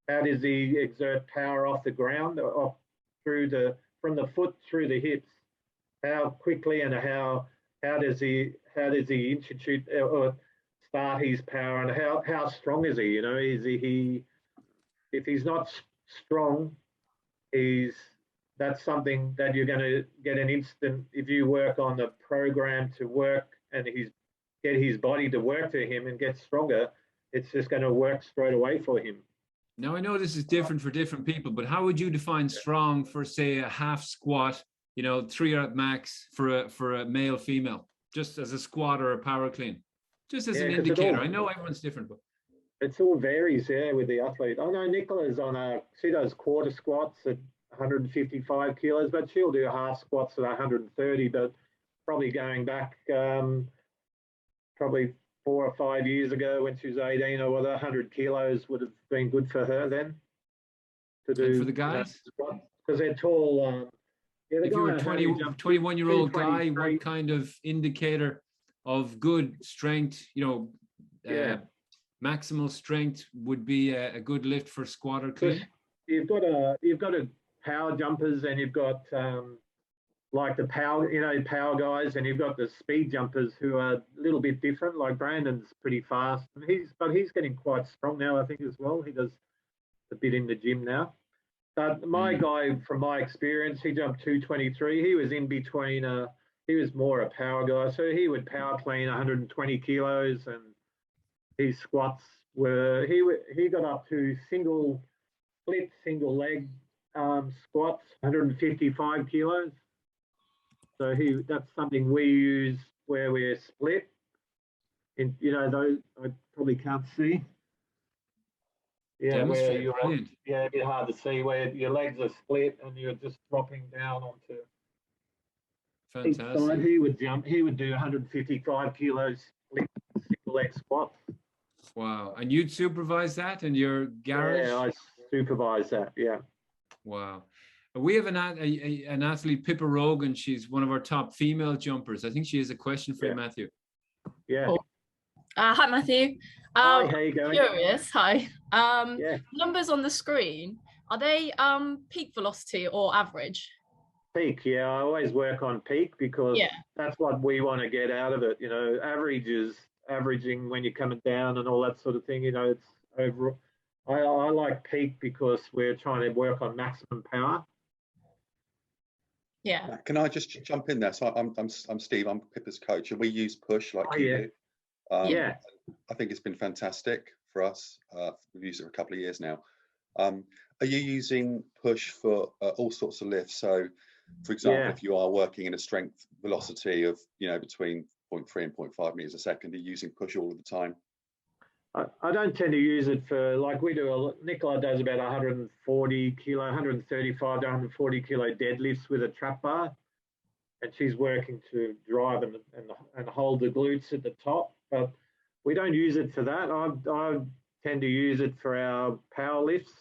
How does he exert power off the ground, from the foot through the hips? How quickly and how does he institute or start his power, and how strong is he? You know, if he's not strong, that's something that you're going to get an instant. If you work on the program to work and get his body to work for him and get stronger, it's just going to work straight away for him. Now, I know this is different for different people, but how would you define strong for, say, a half squat, 3 rep max for a male, female, just as a squat or a power clean, just as an indicator? I know everyone's different, but it all varies, with the athlete. I know Nicola's she does quarter squats at 155 kilos, but she'll do half squats at 130, but probably going back, probably 4 or 5 years ago when she was 18 or whether 100 kilos would have been good for her then to do. And for the guys? Because they're tall. If you were a 21-year-old guy, what kind of indicator of good strength, maximal strength would be a good lift for squat or clean? You've got a power jumpers, and you've got like the power guys, and you've got the speed jumpers who are a little bit different. Like Brandon's pretty fast, and he's getting quite strong now, I think, as well. He does a bit in the gym now. But my guy, from my experience, he jumped 223. He was in between. He was more a power guy, so he would power clean 120 kilos, and his squats were he got up to single leg squats 155 kilos. So that's something we use where we're split. In those I probably can't see. Yeah, where you're, brilliant. yeah, a bit hard to see, where your legs are split and you're just dropping down onto each side. Fantastic. He would jump. He would do 155 kilos single leg squats. Wow. And you'd supervise that in your garage? Yeah, I supervise that. Yeah. Wow. We have an athlete, Pippa Rogan. She's one of our top female jumpers. I think she has a question for you, Matthew. Yeah. Oh. Hi, Matthew. Hi, how you going? Curious. Hi. Yeah. Numbers on the screen, are they peak velocity or average? Peak, yeah. I always work on peak because that's what we want to get out of it. You know, average is averaging when you're coming down and all that sort of thing. You know, it's over. I like peak because we're trying to work on maximum power. Yeah. Can I just jump in there? So I'm Steve. I'm Pippa's coach, and we use push like you do. I think it's been fantastic for us. We've used it for a couple of years now. Are you using push for all sorts of lifts? So, for example, if you are working in a strength velocity of, you know, between 0.3 and 0.5 meters a second, are you using push all of the time? I don't tend to use it for, like we do, Nicola does about 140 kilo, 135 to 140 kilo deadlifts with a trap bar. And she's working to drive and hold the glutes at the top. But we don't use it for that. I tend to use it for our power lifts.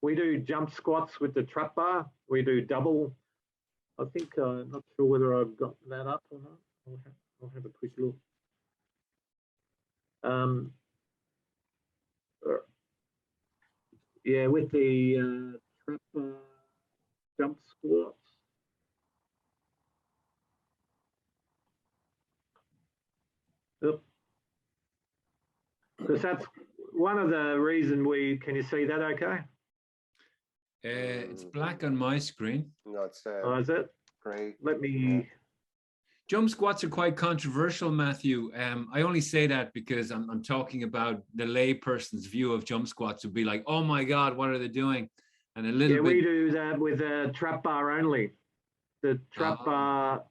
We do jump squats with the trap bar. We do double. I think, I'm not sure whether I've got that up or not. I'll have a quick look. Yeah, with the trap bar jump squats. Yep. Because that's one of the reasons can you see that okay? It's black on my screen. No, it's is it? Great. Let me. Jump squats are quite controversial, Matthew. I only say that because I'm talking about the lay person's view of jump squats would be like, oh my God, what are they doing? And a little bit. We do that with a trap bar only. The trap bar.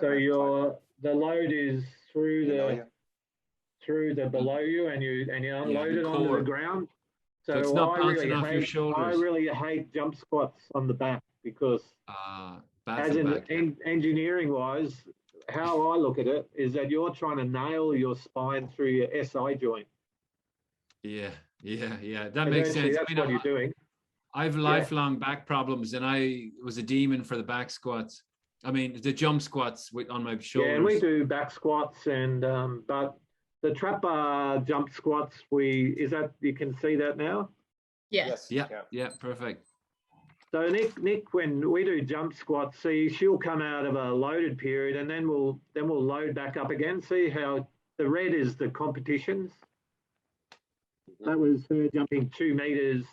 So the load is through the below you, and you unload it onto the ground. So it's not bouncing off your shoulders. I really hate jump squats on the back because as in engineering wise, how I look at it is that you're trying to nail your spine through your SI joint. Yeah. That makes sense. That's what you're doing. I have lifelong back problems, and I was a demon for the back squats. I mean, the jump squats on my shoulders. Yeah, we do back squats, and but the trap bar jump squats, you can see that now? Yes. Yeah, perfect. So Nick, when we do jump squats, see, she'll come out of a loaded period, and then we'll load back up again. See how the red is the competitions. That was her jumping 2 meters.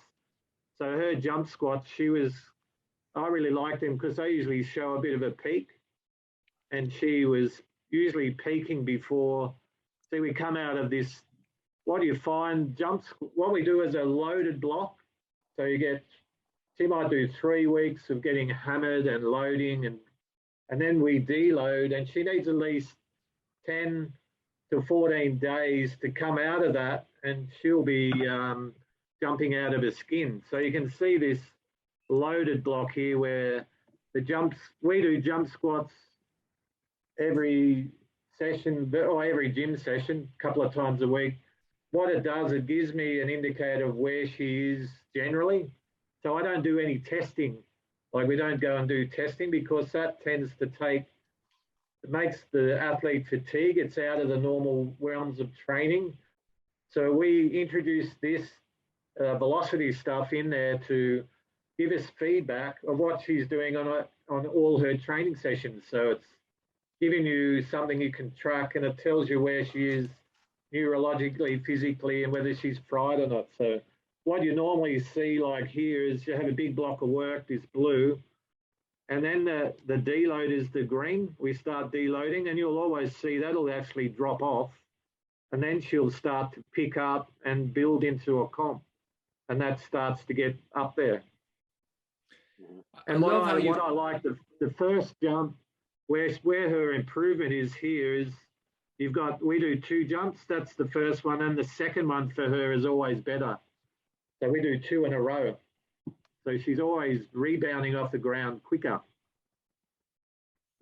So her jump squats, I really liked them because they usually show a bit of a peak, and she was usually peaking before. See, we come out of this. What do you find? What we do is a loaded block. So she might do 3 weeks of getting hammered and loading, and then we deload, and she needs at least 10 to 14 days to come out of that, and she'll be jumping out of her skin. So you can see this loaded block here where we do jump squats every session or every gym session, a couple of times a week. What it does, it gives me an indicator of where she is generally. So I don't do any testing. Like we don't go and do testing because that tends to it makes the athlete fatigue. It's out of the normal realms of training. So we introduce this velocity stuff in there to give us feedback of what she's doing on all her training sessions. So it's giving you something you can track, and it tells you where she is neurologically, physically, and whether she's fried or not. So what you normally see like here is you have a big block of work, this blue, and then the deload is the green. We start deloading, and you'll always see that'll actually drop off, and then she'll start to pick up and build into a comp, and that starts to get up there. And what I like, the first jump, where her improvement is here is we do 2 jumps. That's the first one, and the second one for her is always better. So we do 2 in a row. So she's always rebounding off the ground quicker.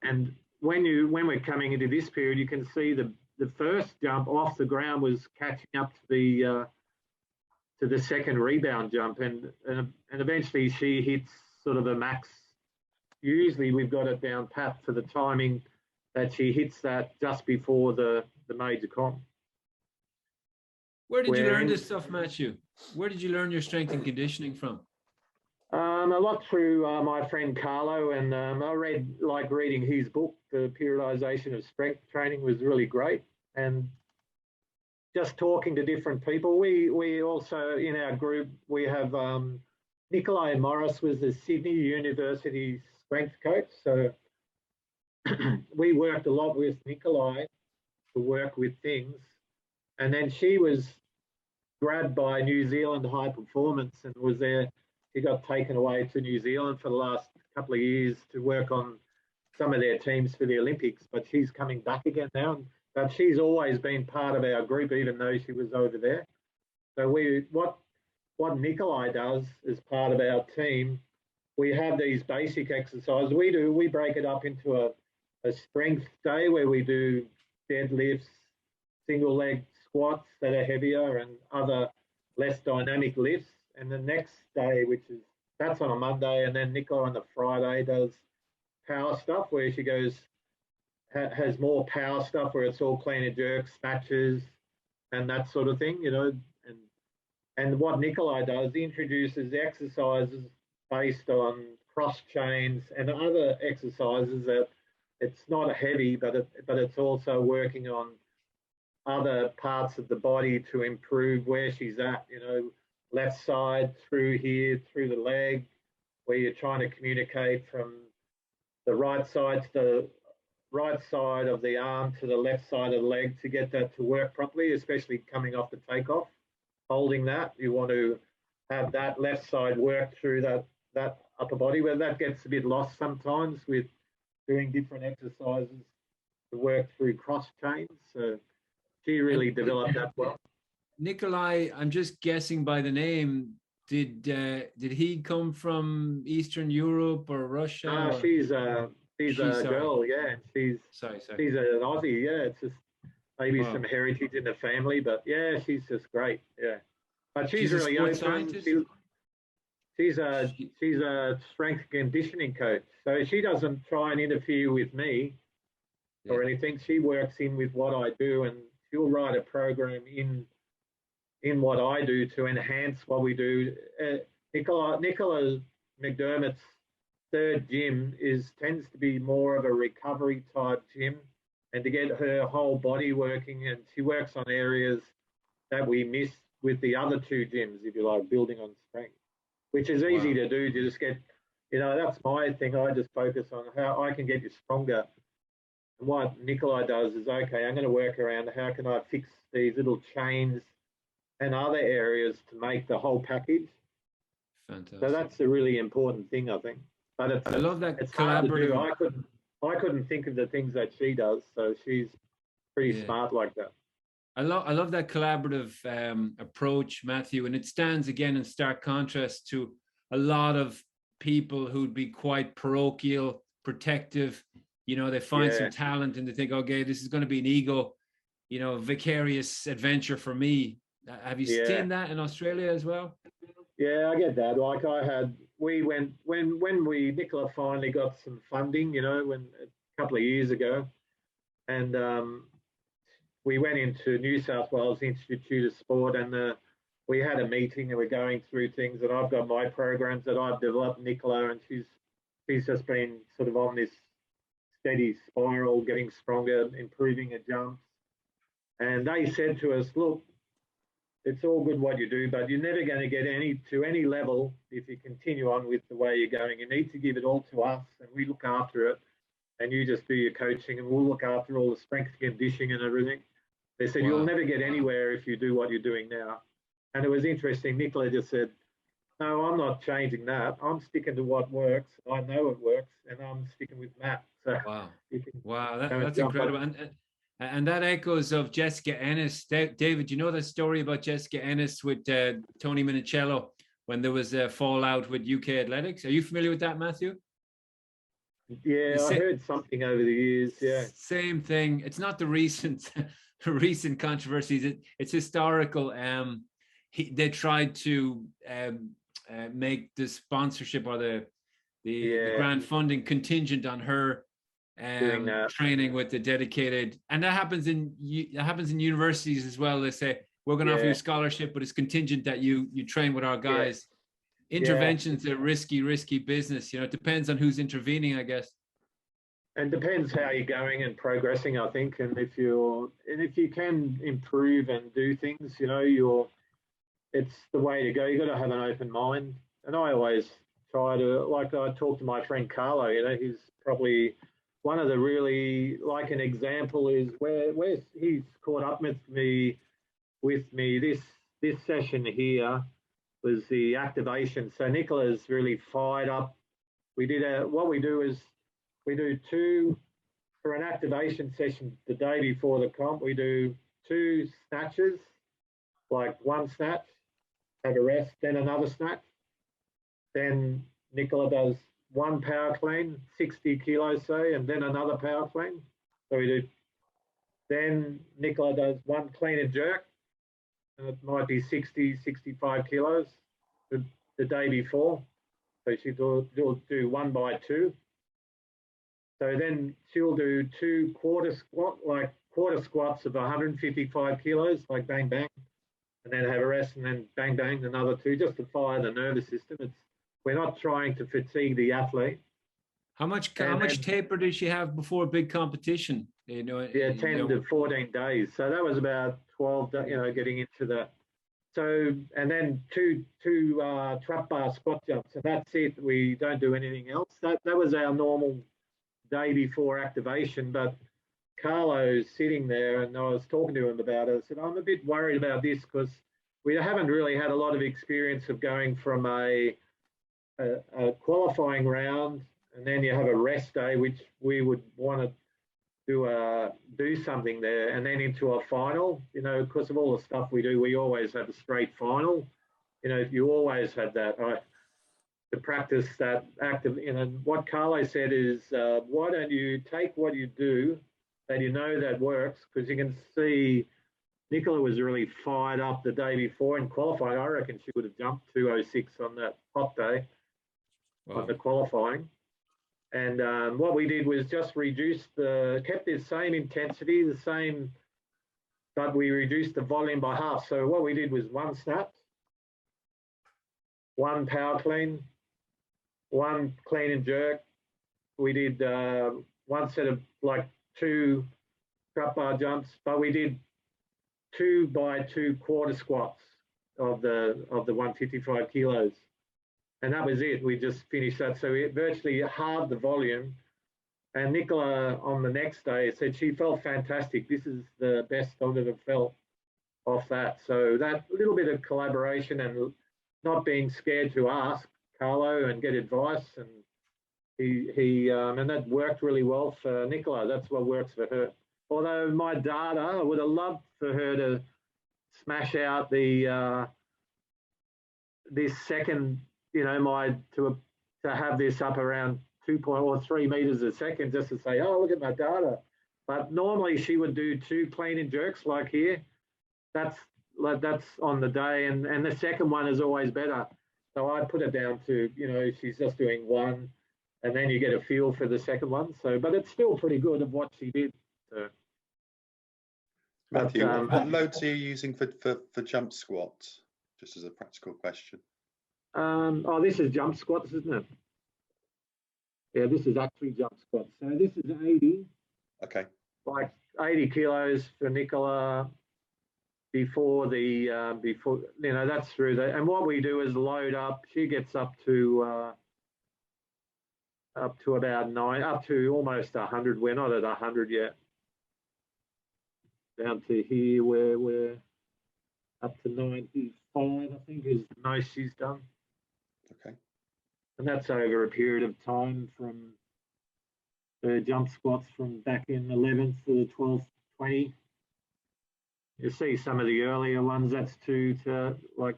And when we're coming into this period, you can see the first jump off the ground was catching up to the second rebound jump, and eventually she hits sort of a max. Usually we've got it down pat for the timing that she hits that just before the major comp. Where did you learn this stuff, Matthew? Where did you learn your strength and conditioning from? A lot through my friend Carlo, and I reading his book. The periodization of strength training was really great, and just talking to different people. We also, in our group, we have Nicola Morris was the Sydney University strength coach, so we worked a lot with Nicola to work with things, and then she was grabbed by New Zealand High Performance and was there. She got taken away to New Zealand for the last couple of years to work on some of their teams for the Olympics, but she's coming back again now. But she's always been part of our group, even though she was over there. So what Nikolai does as part of our team, we have these basic exercises. We break it up into a strength day where we do deadlifts, single leg squats that are heavier and other less dynamic lifts. And the next day, that's on a Monday, and then Nicola on the Friday does power stuff where she has more power stuff where it's all clean and jerks, snatches, and that sort of thing, you know. And what Nikolai does, he introduces exercises based on cross chains and other exercises that it's not heavy, but it's also working on other parts of the body to improve where she's at, you know, left side through here, through the leg, where you're trying to communicate from the right side to the right side of the arm to the left side of the leg to get that to work properly, especially coming off the takeoff. Holding that, you want to have that left side work through that upper body, where that gets a bit lost sometimes with doing different exercises to work through cross chains. So she really developed that well. Nikolai, I'm just guessing by the name, did he come from Eastern Europe or Russia? No, she's a girl, yeah. She's an Aussie, yeah. It's just maybe some heritage in the family, but yeah, she's just great, yeah. But she's really open. She's a strength conditioning coach, so she doesn't try and interfere with me or anything. She works in with what I do, and she'll write a program in what I do to enhance what we do. Nicola McDermott's third gym tends to be more of a recovery type gym, and to get her whole body working, and she works on areas that we miss with the other 2 gyms, if you like, building on strength, which is easy to do. To just get, you know, that's my thing. I just focus on how I can get you stronger. And what Nikolai does is, okay, I'm going to work around how can I fix these little chains and other areas to make the whole package. Fantastic. So that's a really important thing, I think. But I love that it's collaborative. hard to do. I couldn't think of the things that she does, so she's pretty smart like that. I love that collaborative approach, Matthew, and it stands again in stark contrast to a lot of people who'd be quite parochial, protective. You know, they find some talent and they think, okay, this is going to be an ego, you know, vicarious adventure for me. Have you seen that in Australia as well? Yeah, I get that. Like we went when Nicola finally got some funding, you know, a couple of years ago, and we went into New South Wales Institute of Sport, and we had a meeting and we're going through things, and I've got my programs that I've developed, Nicola, and she's just been sort of on this steady spiral, getting stronger, improving her jumps. And they said to us, look, it's all good what you do, but you're never going to get to any level if you continue on with the way you're going. You need to give it all to us, and we look after it, and you just do your coaching, and we'll look after all the strength conditioning and everything. They said, you'll never get anywhere if you do what you're doing now. And it was interesting. Nicola just said, no, I'm not changing that. I'm sticking to what works. I know it works, and I'm sticking with Matt. So wow, that's incredible. And that echoes of Jessica Ennis. David, you know the story about Jessica Ennis with Tony Minicello when there was a fallout with UK Athletics? Are you familiar with that, Matthew? Yeah, I heard something over the years. Yeah, same thing. It's not the recent recent controversies. It's historical. They tried to make the sponsorship or the grant funding contingent on her training with the dedicated, and that happens in universities as well. They say we're going to offer you a scholarship, but it's contingent that you train with our guys. Interventions are risky business. You know, it depends on who's intervening, I guess. And depends how you're going and progressing, I think. And if you can improve and do things, you know, it's the way to go. You got to have an open mind. And I always try to, like I talked to my friend Carlo, you know, he's probably one of the really, like an example is where he's caught up with me this session here was the activation. So Nicola's really fired up. What we do is we do two, for an activation session the day before the comp, we do 2 snatches, like one snatch, have a rest, then another snatch. Then Nicola does 1 power clean, 60 kilos, say, and then another power clean. So we do, then Nicola does 1 clean and jerk, and it might be 60, 65 kilos the day before. So she'll do 1 by 2. So then she'll do 2 quarter squats of 155 kilos, like bang, bang, and then have a rest, and then bang, bang, another 2, just to fire the nervous system. We're not trying to fatigue the athlete. How much taper did she have before a big competition? You know, 10 to 14 days. So that was about 12, you know, getting into the. So, and then two trap bar squat jumps, and that's it. We don't do anything else. That was our normal day before activation. But Carlo's sitting there, and I was talking to him about it. I said, I'm a bit worried about this because we haven't really had a lot of experience of going from a qualifying round, and then you have a rest day, which we would want to do something there, and then into a final. You know, because of all the stuff we do, we always have a straight final. You know, you always have that. To practice that active, you know, what Carlo said is, why don't you take what you do that you know that works? Because you can see Nicola was really fired up the day before in qualifying. I reckon she would have jumped 206 on that hot day. Wow. On the qualifying. And what we did was just kept the same intensity, but we reduced the volume by half. So what we did was 1 snap, 1 power clean, 1 clean and jerk. We did 1 set of like 2 trap bar jumps, but we did 2 by 2 quarter squats of the 155 kilos. And that was it. We just finished that. So we virtually halved the volume. And Nicola on the next day said she felt fantastic. This is the best I've ever felt off that. So that little bit of collaboration and not being scared to ask Carlo and get advice. And and that worked really well for Nicola. That's what works for her. Although my data, I would have loved for her to smash out this second, you know, to have this up around 2.3 meters a second, just to say, oh, look at my data. But normally she would do 2 clean and jerks like here. That's on the day, and the second one is always better. So I put it down to, you know, she's just doing 1, and then you get a feel for the second one. So, but it's still pretty good of what she did. So. Matthew, what loads are you using for jump squats? Just as a practical question. This is jump squats, isn't it? Yeah, this is actually jump squats. So this is 80. Okay. Like 80 kilos for Nicola before you know, that's through that. And what we do is load up. She gets up to about 9, up to almost 100. We're not at 100 yet. Down to here where we're up to 95, I think, is the most she's done. Okay. And that's over a period of time from the jump squats from back in 11th to the 20. You see some of the earlier ones, that's 2 to like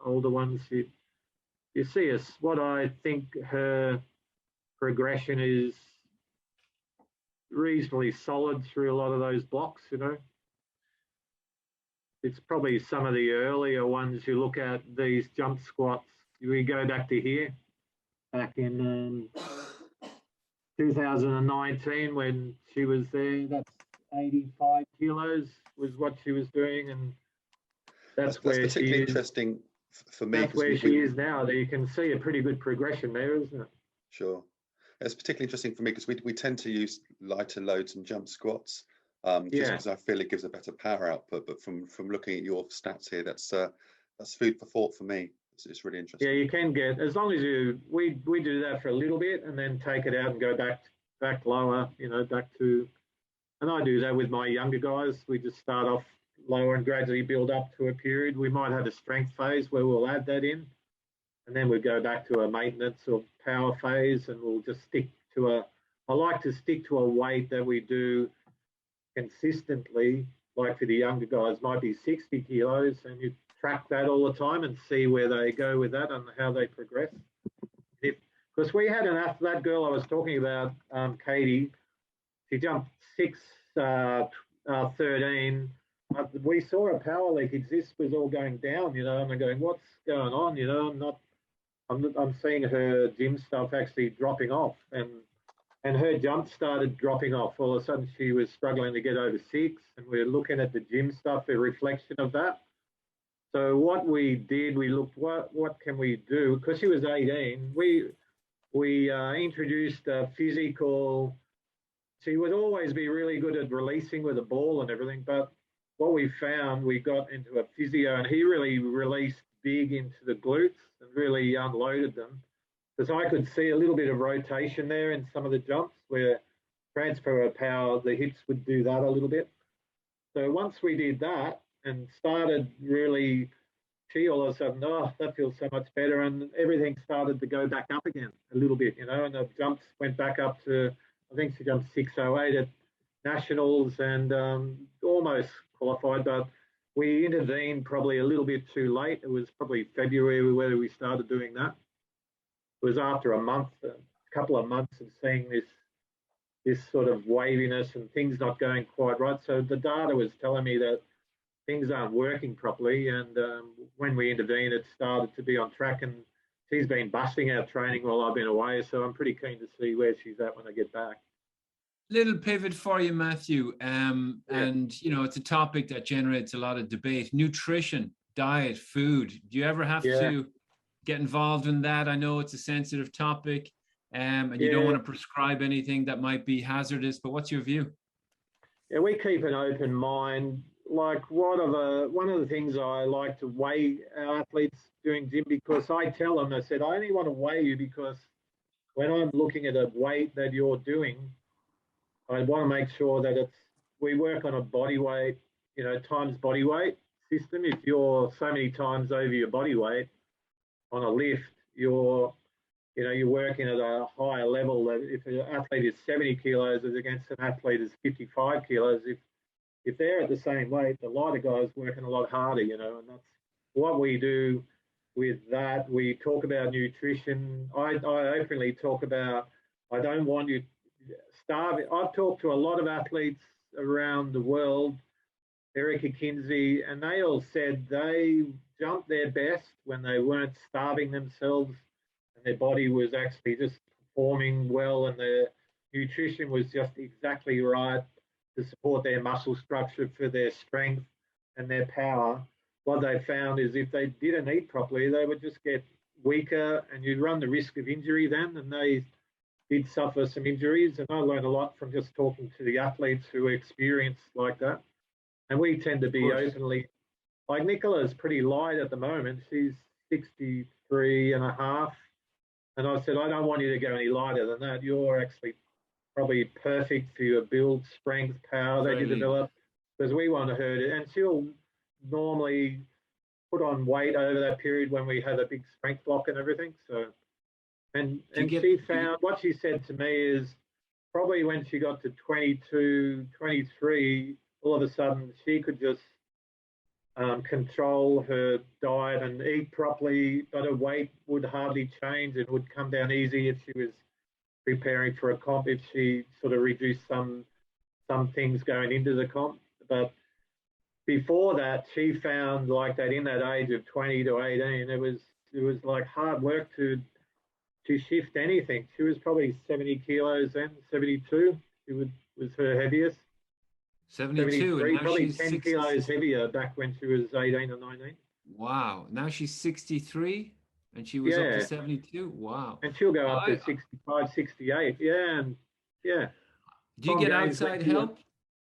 older ones. You see what I think her progression is reasonably solid through a lot of those blocks, you know. It's probably some of the earlier ones you look at, these jump squats. We go back to here, back in 2019 when she was there. That's 85 kilos was what she was doing, and that's where particularly she is. Interesting for me. That's where she is now. You can see a pretty good progression there, isn't it? Sure. It's particularly interesting for me because we tend to use lighter loads and jump squats, just because I feel it gives a better power output. But from looking at your stats here, that's food for thought for me. It's really interesting. Yeah, you can get, as long as we do that for a little bit and then take it out and go back lower, you know, back to, and I do that with my younger guys. We just start off lower and gradually build up to a period. We might have a strength phase where we'll add that in, and then we go back to a maintenance or power phase, and we'll just stick to I like to stick to a weight that we do consistently. Like for the younger guys, might be 60 kilos, and you track that all the time and see where they go with that and how they progress. Because we had that girl I was talking about, Katie, she jumped 6'13". We saw a power leakage. This was all going down, you know, and I'm going, what's going on? You know, I'm seeing her gym stuff actually dropping off, and her jump started dropping off. All of a sudden she was struggling to get over 6, and we're looking at the gym stuff, a reflection of that. So what we did, we looked, what can we do? Because she was 18, we introduced a physical. She would always be really good at releasing with a ball and everything, but what we found, we got into a physio, and he really released big into the glutes and really unloaded them. Because I could see a little bit of rotation there in some of the jumps where transfer of power, the hips would do that a little bit. So once we did that and started really, she all of a sudden, oh, that feels so much better, and everything started to go back up again a little bit, you know, and the jumps went back up to, I think she jumped 608 at nationals and almost qualified, but we intervened probably a little bit too late. It was probably February where we started doing that. It was after a couple of months of seeing this sort of waviness and things not going quite right. So the data was telling me that things aren't working properly, and when we intervened, it started to be on track, and she's been busting our training while I've been away, so I'm pretty keen to see where she's at when I get back. Little pivot for you, Matthew, and you know, it's a topic that generates a lot of debate. Nutrition, diet, food. Do you ever have to get involved in that? I know it's a sensitive topic, and you don't want to prescribe anything that might be hazardous, but what's your view? Yeah, we keep an open mind. Like one of the things I like to weigh our athletes doing gym, because I tell them, I said, I only want to weigh you because when I'm looking at a weight that you're doing, I want to make sure that we work on a body weight, you know, times body weight system. If you're so many times over your body weight on a lift, you're working at a higher level. If an athlete is 70 kilos as against an athlete is 55 kilos, if they're at the same weight, the lighter guy's working a lot harder, you know, and that's what we do with that. We talk about nutrition. I openly talk about, I don't want you starving. I've talked to a lot of athletes around the world, Erica Kinsey, and they all said they jumped their best when they weren't starving themselves and their body was actually just performing well and their nutrition was just exactly right to support their muscle structure for their strength and their power. What they found is if they didn't eat properly, they would just get weaker and you'd run the risk of injury then, and they did suffer some injuries. And I learned a lot from just talking to the athletes who experience like that. And we tend to be openly, like Nicola's pretty light at the moment. She's 63 and a half. And I said, I don't want you to go any lighter than that. You're actually probably perfect for your build, strength, power that you develop, because we want her to, and she'll normally put on weight over that period when we have a big strength block and everything. So, and she found, what she said to me is probably when she got to 22, 23, all of a sudden she could just control her diet and eat properly, but her weight would hardly change. It would come down easy if she was preparing for a comp, if she sort of reduced some things going into the comp. But before that, she found like that in that age of 20 to 18, it was like hard work to shift anything. She was probably 70 kilos then, 72. She was her heaviest. 72, and now probably she's 10 kilos heavier back when she was 18 or 19. Wow, now she's 63 and she was up to 72. Wow. And she'll go up to 65, 68. Yeah, and yeah. Do you get outside help?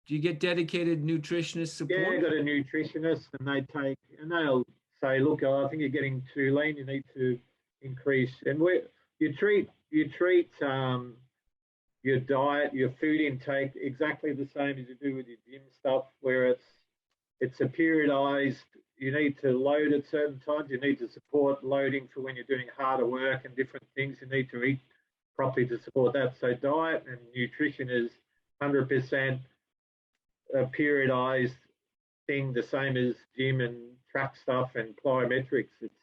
Do you get dedicated nutritionist support? Yeah, got a nutritionist, and they'll say, look, I think you're getting too lean. You need to increase. And you treat your diet, your food intake exactly the same as you do with your gym stuff, where it's a periodized. You need to load at certain times. You need to support loading for when you're doing harder work and different things. You need to eat properly to support that. So diet and nutrition is 100% a periodized thing, the same as gym and track stuff and plyometrics. It's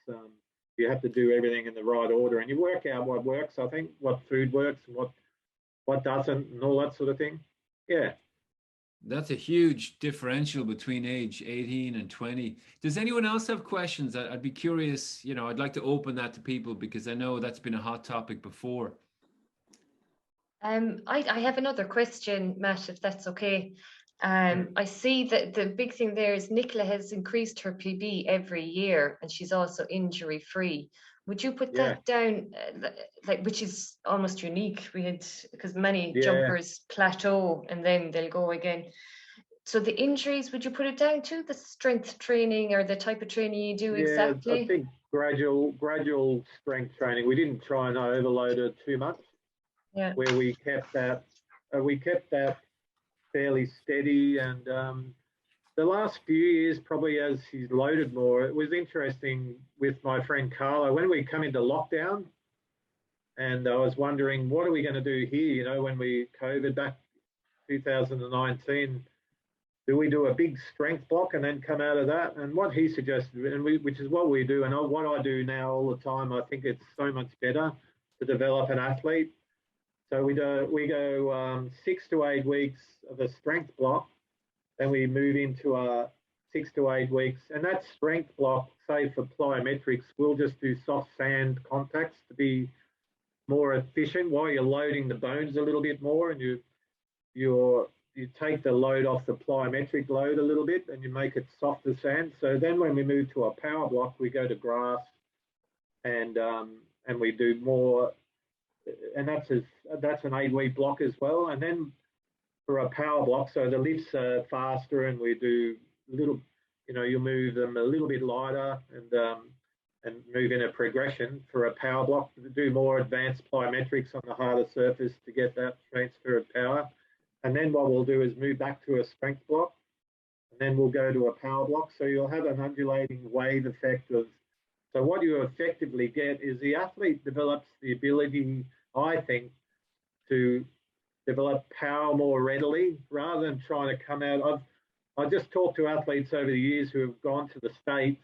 you have to do everything in the right order, and you work out what works. I think what food works and what doesn't, and all that sort of thing. Yeah. That's a huge differential between age 18 and 20. Does anyone else have questions? I'd be curious, I'd like to open that to people because I know that's been a hot topic before. I have another question, Matt, if that's okay. I see that the big thing there is Nicola has increased her PB every year, and she's also injury free. Would you put that down, which is almost unique? Because many jumpers plateau and then they'll go again. So the injuries, would you put it down to the strength training or the type of training you do exactly? I think gradual strength training. We didn't try and overload it too much. Yeah. Where we kept that fairly steady, and the last few years, probably as he's loaded more, it was interesting with my friend Carlo when we come into lockdown, and I was wondering, what are we going to do here? When we COVID back 2019, do we do a big strength block and then come out of that? And what he suggested, which is what we do, and what I do now all the time, I think it's so much better to develop an athlete. So we go 6 to 8 weeks of a strength block, then we move into a 6 to 8 weeks, and that strength block, say for plyometrics, we'll just do soft sand contacts to be more efficient while you're loading the bones a little bit more, and you take the load off the plyometric load a little bit, and you make it softer sand. So then when we move to a power block, we go to grass, and we do more. And that's an 8-week block as well. And then for a power block, so the lifts are faster, and we do you move them a little bit lighter and move in a progression. For a power block, to do more advanced plyometrics on the harder surface to get that transfer of power. And then what we'll do is move back to a strength block, and then we'll go to a power block. So you'll have an undulating wave effect of. So what you effectively get is the athlete develops the ability, I think, to develop power more readily rather than trying to come out. I've just talked to athletes over the years who have gone to the States,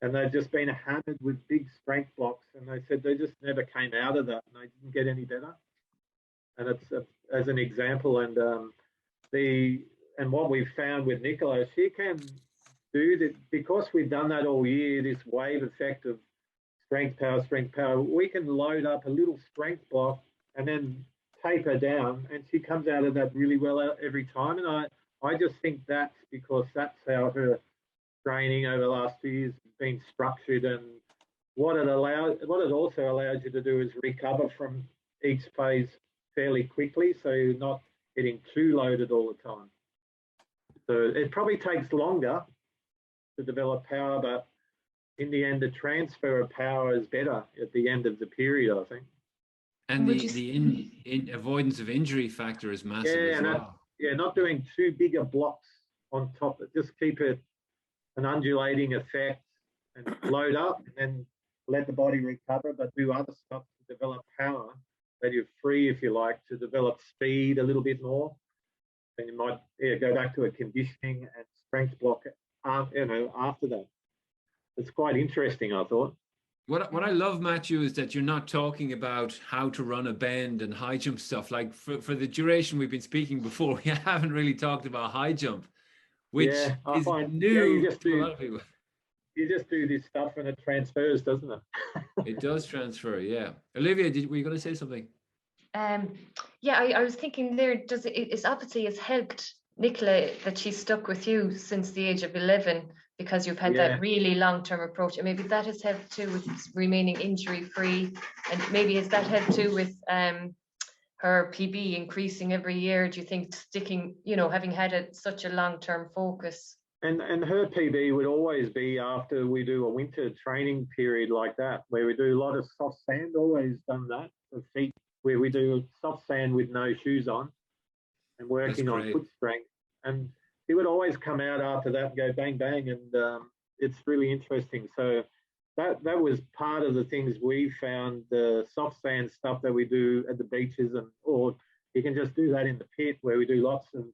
and they've just been hammered with big strength blocks, and they said they just never came out of that, and they didn't get any better. And it's as an example, and what we've found with Nicola, she can do that because we've done that all year. This wave effect of strength power, we can load up a little strength block and then taper down, and she comes out of that really well every time. And I just think that's because that's how her training over the last 2 years has been structured, and what it also allows you to do is recover from each phase fairly quickly, so you're not getting too loaded all the time. So it probably takes longer to develop power, but in the end, the transfer of power is better at the end of the period, I think. And the avoidance of injury factor is massive as well. Not doing too big a blocks on top. Just keep it an undulating effect and load up, and then let the body recover, but do other stuff to develop power that you're free, if you like, to develop speed a little bit more. then you might go back to a conditioning and strength block, after that. It's quite interesting, I thought. What I love, Matthew, is that you're not talking about how to run a bend and high jump stuff. Like for the duration we've been speaking before, we haven't really talked about high jump, which is new to a lot of people. You just do this stuff and it transfers, doesn't it? It does transfer, yeah. Olivia, were you going to say something? Yeah, I was thinking there, it's obviously has helped Nicola that she's stuck with you since the age of 11, because you've had that really long-term approach, and maybe that has helped too with remaining injury-free, and maybe has that helped too with her PB increasing every year? Do you think sticking, having had such a long-term focus? And her PB would always be after we do a winter training period like that, where we do a lot of soft sand, always done that, for feet, where we do soft sand with no shoes on and working on foot strength. And he would always come out after that and go bang, bang. And it's really interesting. So that was part of the things we found, the soft sand stuff that we do at the beaches, or you can just do that in the pit where we do lots of,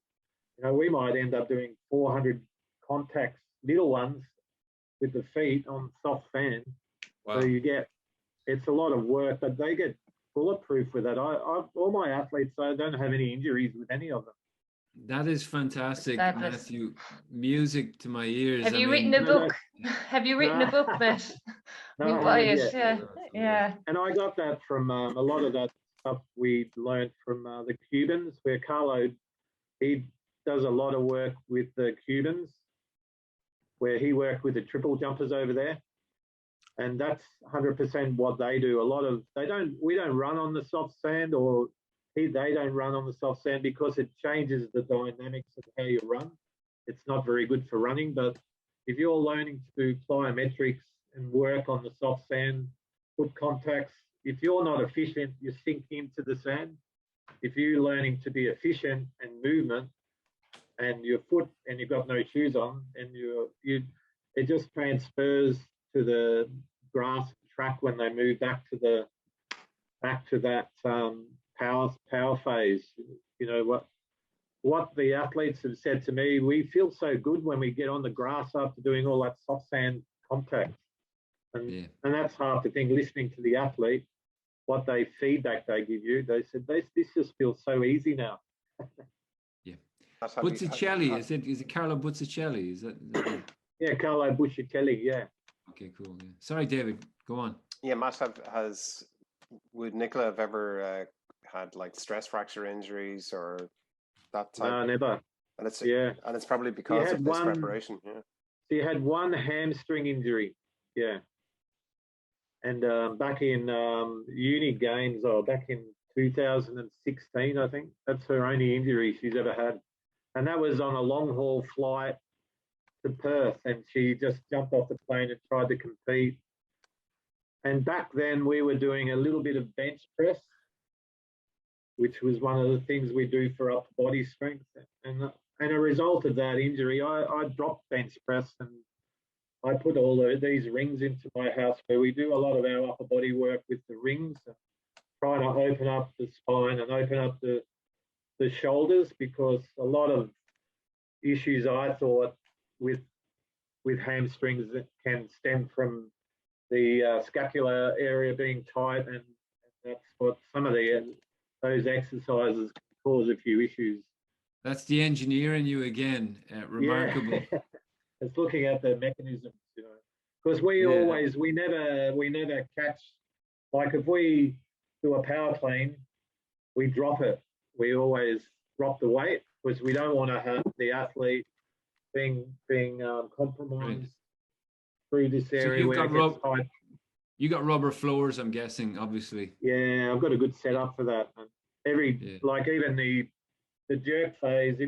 we might end up doing 400 contacts, little ones with the feet on soft sand. Wow. So it's a lot of work, but they get bulletproof with that. All my athletes, I don't have any injuries with any of them. That is fantastic, Matthew. Music to my ears. Have you written a book? Have you written a book, Matt? We buy it. Yeah. And I got that from a lot of that stuff we learned from the Cubans, where Carlo, he does a lot of work with the Cubans, where he worked with the triple jumpers over there. And that's 100% what they do. We don't run on the soft sand, or they don't run on the soft sand, because it changes the dynamics of how you run. It's not very good for running, but if you're learning to do plyometrics and work on the soft sand, foot contacts, if you're not efficient, you sink into the sand. If you're learning to be efficient and movement, and your foot, and you've got no shoes on, and it just transfers to the grass track when they move back to that power phase. What the athletes have said to me, we feel so good when we get on the grass after doing all that soft sand contact, and that's half the thing. Listening to the athlete, what feedback they give you, they said this just feels so easy now. Buzzicelli, is it Carlo Buzzicelli? Is that Yeah, Carlo Buzzicelli, yeah. Okay, cool. Yeah. Sorry, David, go on. Yeah, Matt, would Nicola have ever had like stress fracture injuries or that type? No, never. And it's probably because of this preparation. Yeah. She had one hamstring injury, yeah. And back in uni games, or back in 2016, I think, that's her only injury she's ever had. And that was on a long haul flight to Perth, and she just jumped off the plane and tried to compete. And back then we were doing a little bit of bench press, which was one of the things we do for upper body strength. And a result of that injury, I dropped bench press, and I put all these rings into my house, where we do a lot of our upper body work with the rings, and try to open up the spine and open up the shoulders, because a lot of issues I thought with hamstrings that can stem from the scapular area being tight, and that's what some of those exercises can cause a few issues. That's the engineer in you again. Remarkable. Yeah. It's looking at the mechanisms, because we never catch, like if we do a power clean, we drop it. We always drop the weight, because we don't want to have the athlete being compromised through this area. So you got rubber floors, I'm guessing, obviously. Yeah, I've got a good setup for that. Like even the jerk phase,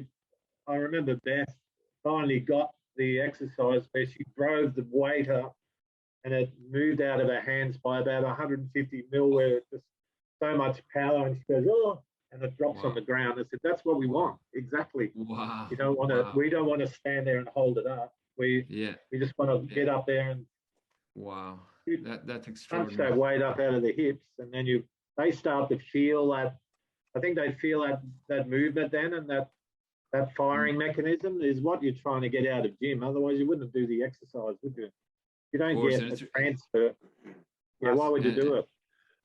I remember Beth finally got the exercise where she drove the weight up, and it moved out of her hands by about 150 mil, where it's just so much power, and she goes, oh, and it drops on the ground. I said, that's what we want. Exactly. Wow. You don't want to, we don't want to stand there and hold it up. We just want to get up there and that's extraordinary. Punch that weight up out of the hips, and then they start to feel that. I think they feel that movement then, and that That firing mechanism is what you're trying to get out of gym. Otherwise, you wouldn't do the exercise, would you? You don't get a transfer. Yeah, why would you do it?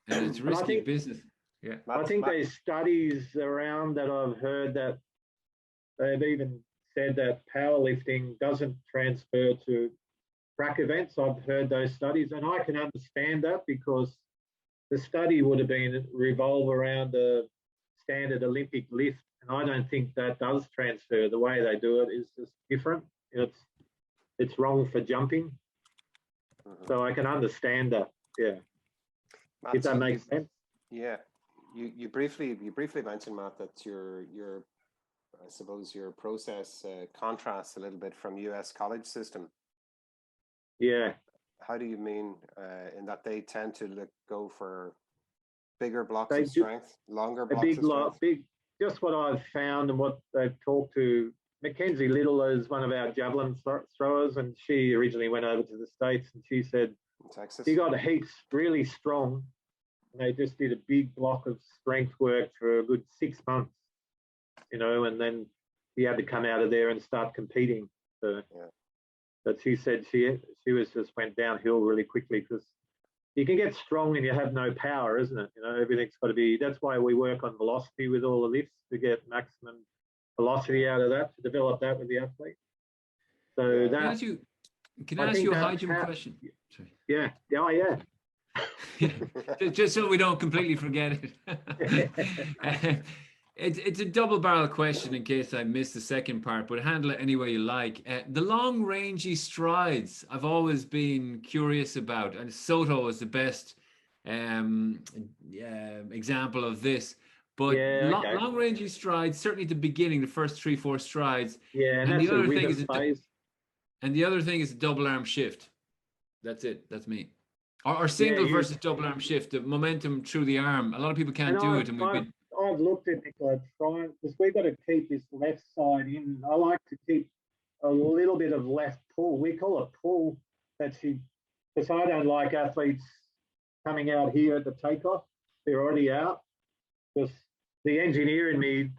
And it's risky business. Yeah. I think there's studies around that I've heard that they've even said that powerlifting doesn't transfer to track events. I've heard those studies, and I can understand that because the study would have been revolve around the standard Olympic lift, and I don't think that does transfer. The way they do it is just different. It's wrong for jumping. So I can understand that. Yeah. Matt, if that makes sense. Yeah. You briefly mentioned, Matt, that your I suppose your process contrasts a little bit from US college system. Yeah. How do you mean in that they tend to go for bigger blocks of strength, longer blocks of strength? Just what I've found and what they've talked to. Mackenzie Little is one of our javelin throwers, and she originally went over to the States, and she said she got heaps really strong, and they just did a big block of strength work for a good 6 months, and then he had to come out of there and start competing. So, but she said she was just went downhill really quickly because you can get strong and you have no power, isn't it? Everything's got to be. That's why we work on velocity with all the lifts to get maximum velocity out of that, to develop that with the athlete. So that. Can I ask you a high jump question? Sorry. Yeah. Oh, yeah. Just so we don't completely forget it. It's a double barrel question in case I missed the second part, but handle it any way you like. The long rangey strides I've always been curious about, and Soto is the best example of this. But long rangey strides, certainly at the beginning, the first 3-4 strides. Yeah, and the other thing is the other thing is a double arm shift. That's it. That's me. Or single versus double arm shift, the momentum through the arm. A lot of people can't do it, and I've looked at Nicola trying because we've got to keep this left side in. I like to keep a little bit of left pull. We call it pull. Because I don't like athletes coming out here at the takeoff. They're already out. Because the engineer in me,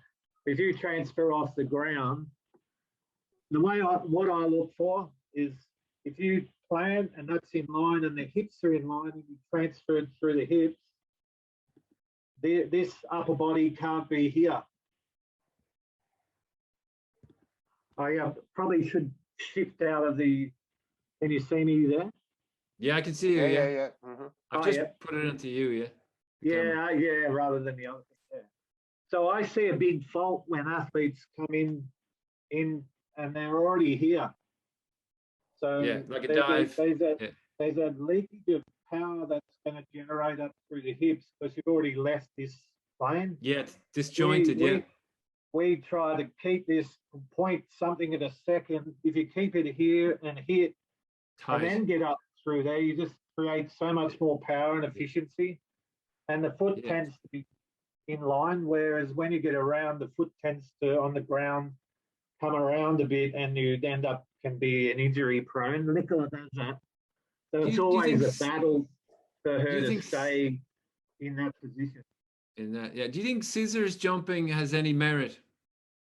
if you transfer off the ground, what I look for is if you plan and that's in line and the hips are in line and you transferred through the hips, this upper body can't be here. I probably should shift out of the. Can you see me there? Yeah, I can see you. Yeah. Mm-hmm. I've just put it into you. Yeah, rather than the other thing. Yeah. So I see a big fault when athletes come in and they're already here. So like a dive. There's a leakage of power that's going to generate up through the hips because you've already left this plane. Yeah, it's disjointed. We try to keep this point something at a second. If you keep it here and hit, and then get up through there, you just create so much more power and efficiency. And the foot tends to be in line, whereas when you get around, the foot tends to, on the ground, come around a bit and you end up can be an injury prone. Nicola does that. So it's always a battle for her to stay in that position. Do you think scissors jumping has any merit?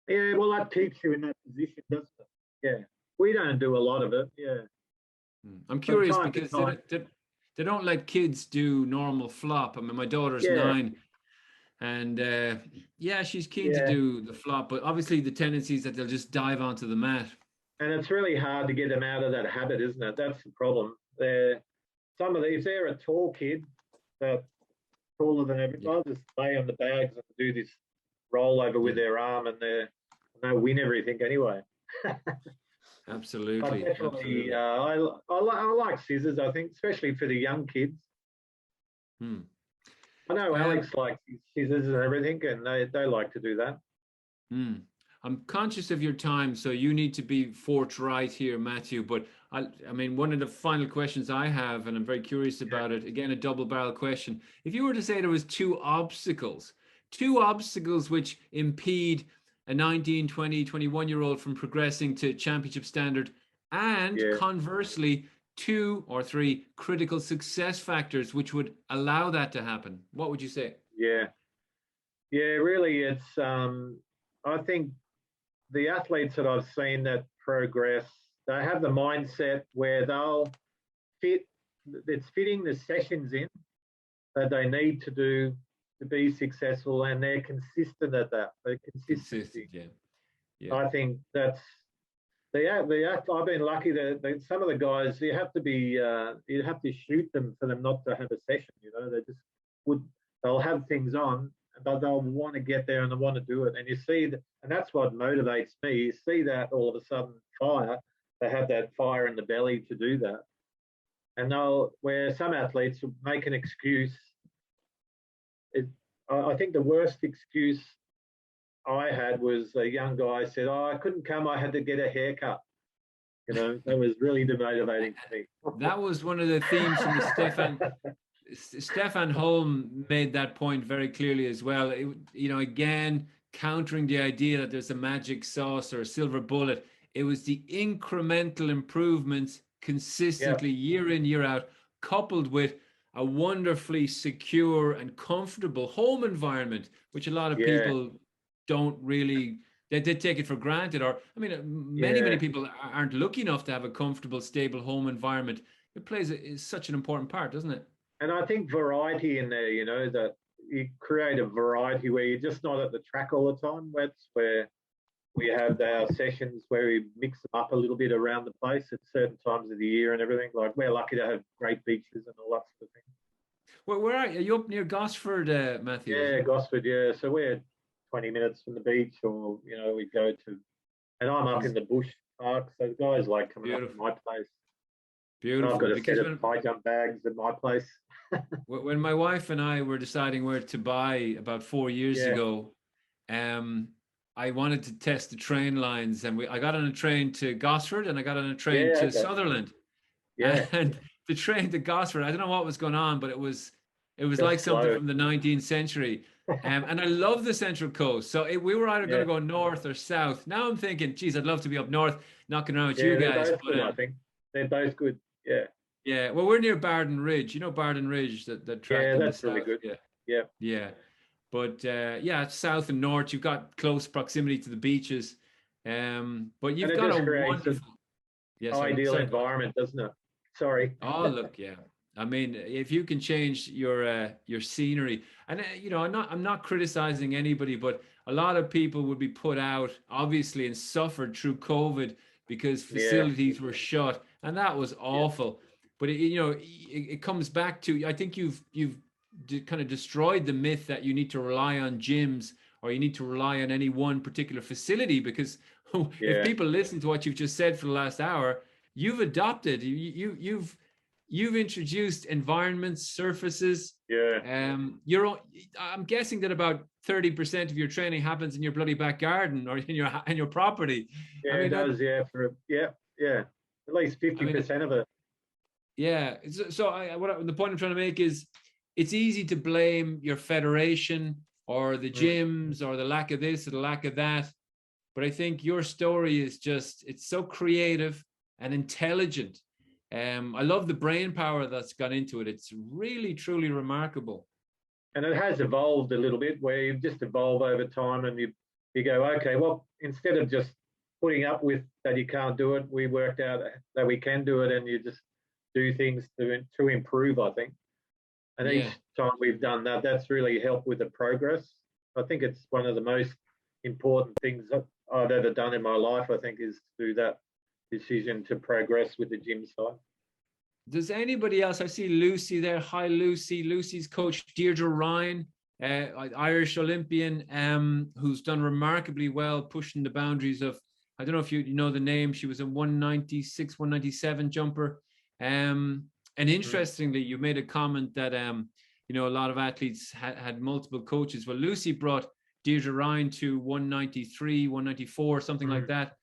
Yeah, well, that keeps you in that position, doesn't it? Yeah. We don't do a lot of it. Yeah. I'm curious because they don't let kids do normal flop. I mean, my daughter's 9 and she's keen to do the flop, but obviously the tendency is that they'll just dive onto the mat. And it's really hard to get them out of that habit, isn't it? That's the problem. If they're a tall kid, that's taller than everything, they'll just lay on the bags and do this rollover with their arm and they'll win everything anyway. Absolutely. But definitely, I like scissors, I think, especially for the young kids. I know Alex likes scissors and everything, and they like to do that. I'm conscious of your time, so you need to be forthright here, Matthew. But I mean, one of the final questions I have, and I'm very curious about it, again, a double barrel question. If you were to say there was two obstacles which impede a 19, 20, 21-year-old from progressing to championship standard, and conversely, 2 or 3 critical success factors which would allow that to happen, what would you say? Yeah, really, it's I think the athletes that I've seen that progress, they have the mindset where it's fitting the sessions in that they need to do to be successful, and they're consistent at that. The consistency. Yeah. I think that's I've been lucky that some of the guys, you have to shoot them for them not to have a session. They'll have things on, but they'll want to get there and they want to do it. And you see that, and that's what motivates me. You see that all of a sudden they have that fire in the belly to do that. And where some athletes make an excuse, I think the worst excuse I had was a young guy said, I couldn't come, I had to get a haircut. That was really demotivating for me. That was one of the themes from the Stefan Holm made that point very clearly as well. Again, countering the idea that there's a magic sauce or a silver bullet. It was the incremental improvements consistently year in, year out, coupled with a wonderfully secure and comfortable home environment, which a lot of people don't really, they take it for granted. Or, many people aren't lucky enough to have a comfortable, stable home environment. It plays such an important part, doesn't it? And I think variety in there, that you create a variety where you're just not at the track all the time. That's where we have our sessions where we mix them up a little bit around the place at certain times of the year and everything. Like, we're lucky to have great beaches and all that sort of thing. Well, where are you? Are you up near Gosford, Matthew? Yeah, Gosford, yeah. So we're 20 minutes from the beach, or, we go to, and I'm up in the bush park. So the guys like coming up to my place. Beautiful. I've got a set of high jump bags at my place. When my wife and I were deciding where to buy about 4 years ago, I wanted to test the train lines, and I got on a train to Gosford and I got on a train to Sutherland. Yeah. And the train to Gosford, I don't know what was going on, but it was like something from the 19th century. And I love the Central Coast. So we were either going to go north or south. Now I'm thinking, geez, I'd love to be up north, knocking around with you guys. Both good, I think they're both good. Yeah. Yeah. Well, we're near Barden Ridge. You know Barden Ridge, that track. Yeah, that's really good. Yeah. Yeah. But it's south and north. You've got close proximity to the beaches. But you've got a wonderful, ideal environment, doesn't it? Sorry. Oh, look, yeah. I mean, if you can change your scenery, and I'm not criticizing anybody, but a lot of people would be put out, obviously, and suffered through COVID because facilities were shut, and that was awful. But it comes back to, I think you've kind of destroyed the myth that you need to rely on gyms or you need to rely on any one particular facility, because if people listen to what you've just said for the last hour, you've adopted, you've introduced environments, surfaces. I'm guessing that about 30% of your training happens in your bloody back garden or in your property. Yeah, it does. At least 50% of it. Yeah. So the point I'm trying to make is, it's easy to blame your federation or the gyms or the lack of this or the lack of that. But I think your story is it's so creative and intelligent. I love the brain power that's gone into it. It's really, truly remarkable. And it has evolved a little bit, where you just evolve over time and you go, okay, well, instead of just putting up with that you can't do it, we worked out that we can do it, and you just do things to improve, I think. And each time we've done that, that's really helped with the progress. I think it's one of the most important things that I've ever done in my life, I think, is to do that decision to progress with the gym side. Does anybody else? I see Lucy there. Hi, Lucy. Lucy's coach Deirdre Ryan, Irish Olympian, who's done remarkably well pushing the boundaries of, I don't know if you know the name, she was a 196, 197 jumper. And interestingly, you made a comment that, a lot of athletes had multiple coaches. Well, Lucy brought Deirdre Ryan to 193, 194, something like that.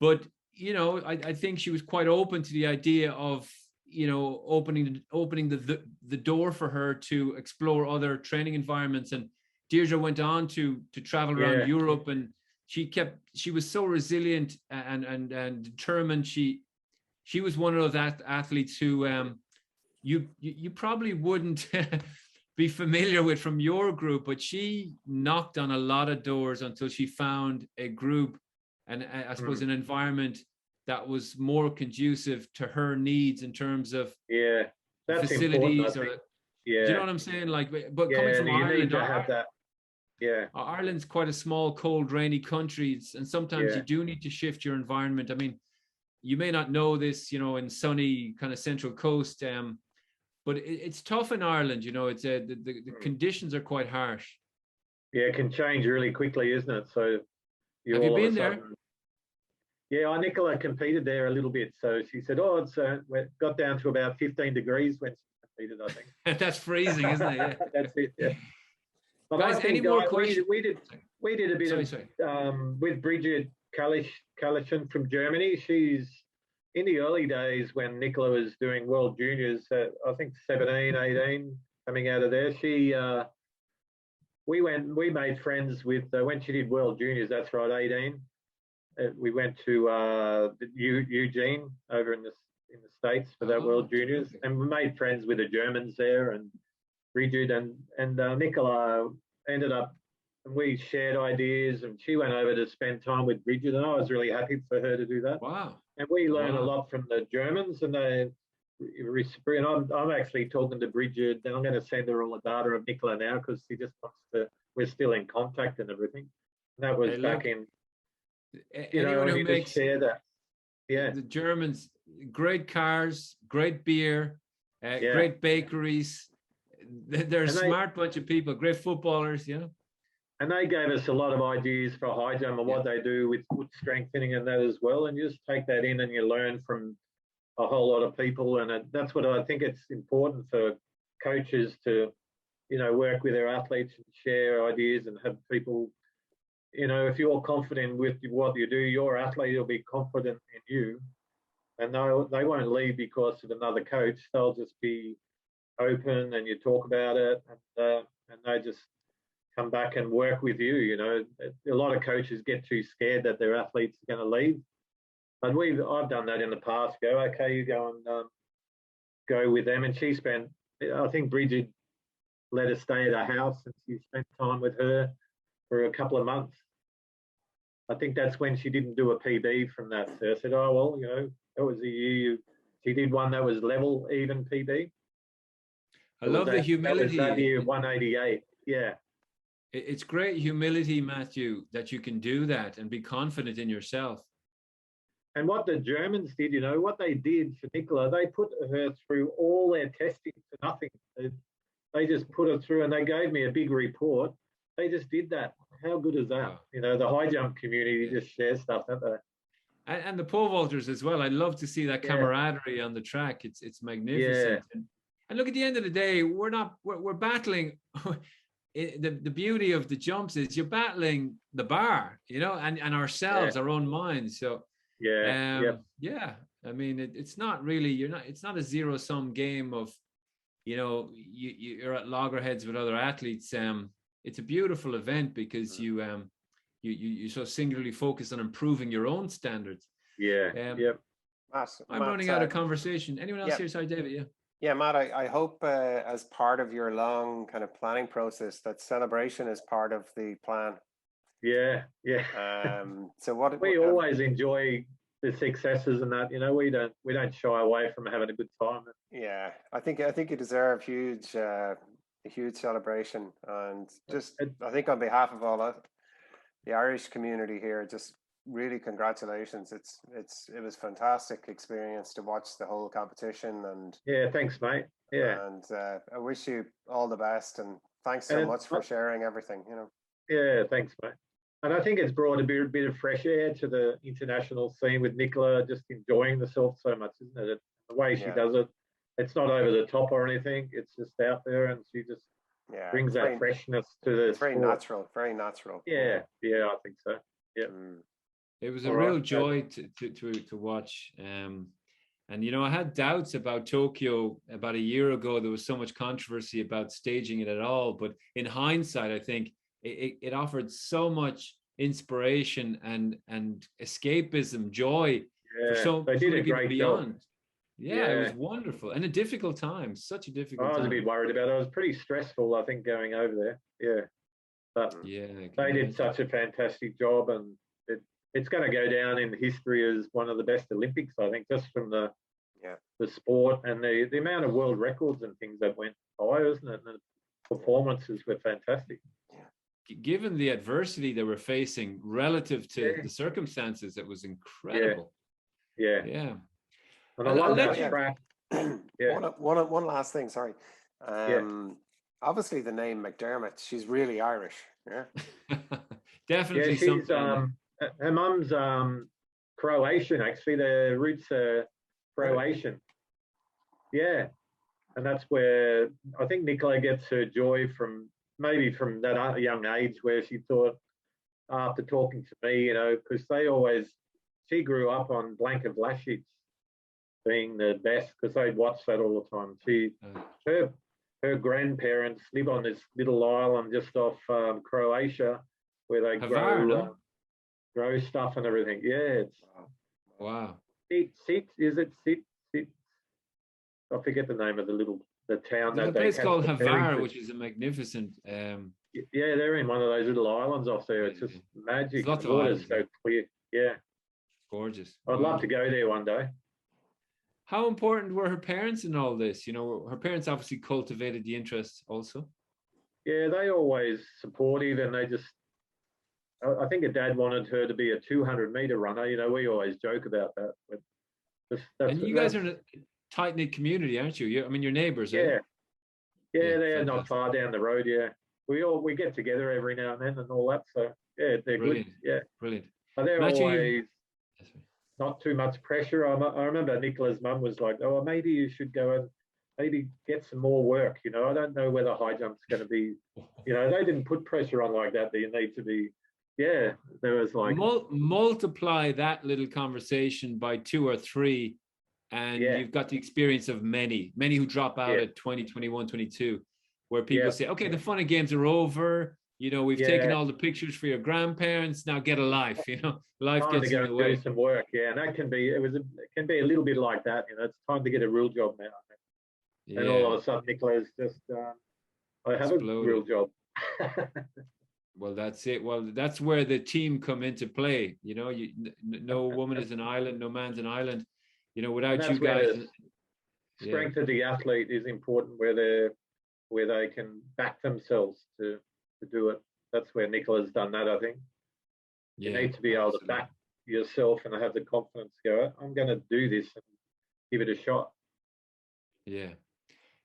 But, I think she was quite open to the idea of, opening the door for her to explore other training environments. And Deirdre went on to travel around Europe, and she was so resilient and determined. She was one of those athletes who you probably wouldn't be familiar with from your group, but she knocked on a lot of doors until she found a group and I suppose an environment that was more conducive to her needs in terms of that's facilities. Or, do you know what I'm saying? Like, but coming from you Ireland, need to have that. Ireland's quite a small, cold, rainy country, and sometimes you do need to shift your environment. I mean, you may not know this, in sunny kind of Central Coast, but it's tough in Ireland. It's the conditions are quite harsh. Yeah, it can change really quickly, isn't it? So have you been there? Yeah, Nicola competed there a little bit. So she said, it's got down to about 15 degrees when she competed, I think. That's freezing, isn't it? Yeah. That's it, yeah. But guys, any more questions? We did a bit with Bridget Kallichen from Germany. She's in the early days when Nicola was doing World Juniors, I think 17, 18, coming out of there. We made friends with, when she did World Juniors, that's right, 18. We went to Eugene over in the States for that World Juniors, and we made friends with the Germans there, and Bridget and Nicola ended up, and we shared ideas, and she went over to spend time with Bridget, and I was really happy for her to do that. Wow. And we learned a lot from the Germans, and I'm actually talking to Bridget, and I'm going to send her all the data of Nicola now, because she just wants to, we're still in contact and everything. And that was back in, anyone who makes share that. Yeah. The Germans, great cars, great beer, great bakeries. They're a smart bunch of people, great footballers, And they gave us a lot of ideas for high jump and what they do with foot strengthening and that as well. And you just take that in and you learn from a whole lot of people. And that's what I think it's important for coaches to, work with their athletes and share ideas and have people, if you're confident with what you do, your athlete will be confident in you. And they won't leave because of another coach. They'll just be open and you talk about it, and they just come back and work with you. A lot of coaches get too scared that their athletes are going to leave, and I've done that in the past. You go and go with them. And I think Bridget let us stay at her house, and she spent time with her for a couple of months. I think that's when she didn't do a PB from that. So I said, that was the year she did one that was level, even PB. I love the humility. That year, 188. Yeah. It's great humility, Matthew, that you can do that and be confident in yourself. And what the Germans did, what they did for Nicola, they put her through all their testing for nothing. They just put her through, and they gave me a big report. They just did that. How good is that? Wow. The high jump community just shares stuff, don't they? And the pole vaulters as well. I love to see that camaraderie on the track. It's magnificent. Yeah. And look, at the end of the day, we're battling. The beauty of the jumps is you're battling the bar, and ourselves, our own minds. So I mean, it's not really, it's not a zero-sum game of, you're at loggerheads with other athletes. It's a beautiful event because you so singularly focus on improving your own standards. I'm running out of conversation. Anyone else here? Sorry, David. Yeah, Matt, I hope as part of your long kind of planning process that celebration is part of the plan. Yeah. So what we always enjoy the successes and that, we don't shy away from having a good time. Yeah, I think you deserve a huge celebration, and just I think on behalf of all the Irish community here, just really congratulations. It was fantastic experience to watch the whole competition, and thanks, mate. And I wish you all the best, and thanks so much for sharing everything. Thanks, mate. And I think it's brought a bit of fresh air to the international scene with Nicola just enjoying herself so much, isn't it? The way she does it, it's not over the top or anything. It's just out there, and she just brings that freshness to the It's very natural, very natural. Yeah, I think so. Yeah. It was a real joy to watch. And, I had doubts about Tokyo about a year ago. There was so much controversy about staging it at all. But in hindsight, I think it offered so much inspiration and escapism, joy for so many people beyond. It was wonderful. And a difficult time, such a difficult time. I was a bit worried about it. It was pretty stressful, I think, going over there. Yeah. But they did such a fantastic job, and it's going to go down in history as one of the best Olympics, I think, just from the sport and the amount of world records and things that went high, isn't it? And the performances were fantastic. Given the adversity they were facing relative to the circumstances, it was incredible. Yeah. And I love that track. One last thing, sorry. Obviously the name McDermott, she's really Irish. Yeah. Definitely. She's her mum's Croatian, actually. The roots are Croatian. Yeah. And that's where I think Nicola gets her joy from, maybe from that young age, where she thought, after talking to me, you know, because she grew up on Blanka Vlasic being the best, because they'd watch that all the time. Her grandparents live on this little island just off Croatia, where they grow stuff and everything. Yeah, it's wow. Sit? I forget the name of the town. There's a place called Hvar, which is a magnificent. Yeah, they're in one of those little islands off there. It's just magic. Lots the of water's islands, so clear. Yeah, gorgeous. I'd love to go there one day. How important were her parents in all this? You know, her parents obviously cultivated the interest also. Yeah, they always supportive, and they just. I think her dad wanted her to be a 200-meter runner. You know, we always joke about that. But and you guys are in a tight-knit community, aren't you? I mean, you're neighbours. Yeah, they're not far down the road. Yeah, we get together every now and then and all that. So yeah, they're brilliant. Good. Yeah, brilliant. But they're always not too much pressure. I remember Nicola's mum was like, "Oh, maybe you should go and maybe get some more work." You know, I don't know whether high jump's going to be. You know, they didn't put pressure on like that. You need to be. Yeah, there was like multiply that little conversation by 2 or 3, and you've got the experience of many who drop out at 20, 21, 22, where people say, okay, the fun and games are over. You know, we've taken all the pictures for your grandparents. Now get a life. You know, life time gets to go in the way. Do some work. Yeah, and that can be. It can be a little bit like that. You know, it's time to get a real job now. And all of a sudden, Nicola's just, I have a real job. Well, that's it. Well, that's where the team come into play. You know, no woman is an island, no man's an island. You know, without you guys. Strength of the athlete is important, where they can back themselves to do it. That's where Nicola's done that, I think. You need to be able to back yourself and have the confidence to go, I'm going to do this and give it a shot. Yeah,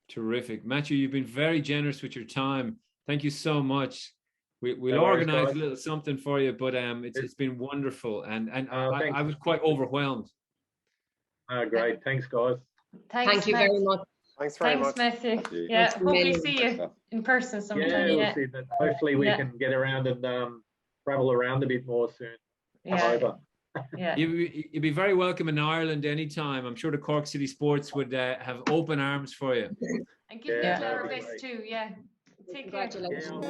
terrific. Matthew, you've been very generous with your time. Thank you so much. We'll organize a little something for you, but it's been wonderful, and I was quite overwhelmed. Great, thanks guys. Thank you very much. Thanks very much. Matthew. Yeah, hopefully see you in person sometime. Yeah, we'll see that. Hopefully we can get around and travel around a bit more soon. Yeah. You'd be very welcome in Ireland anytime. I'm sure the Cork City Sports would have open arms for you. And give you our best too. Yeah. Take care. Congratulations.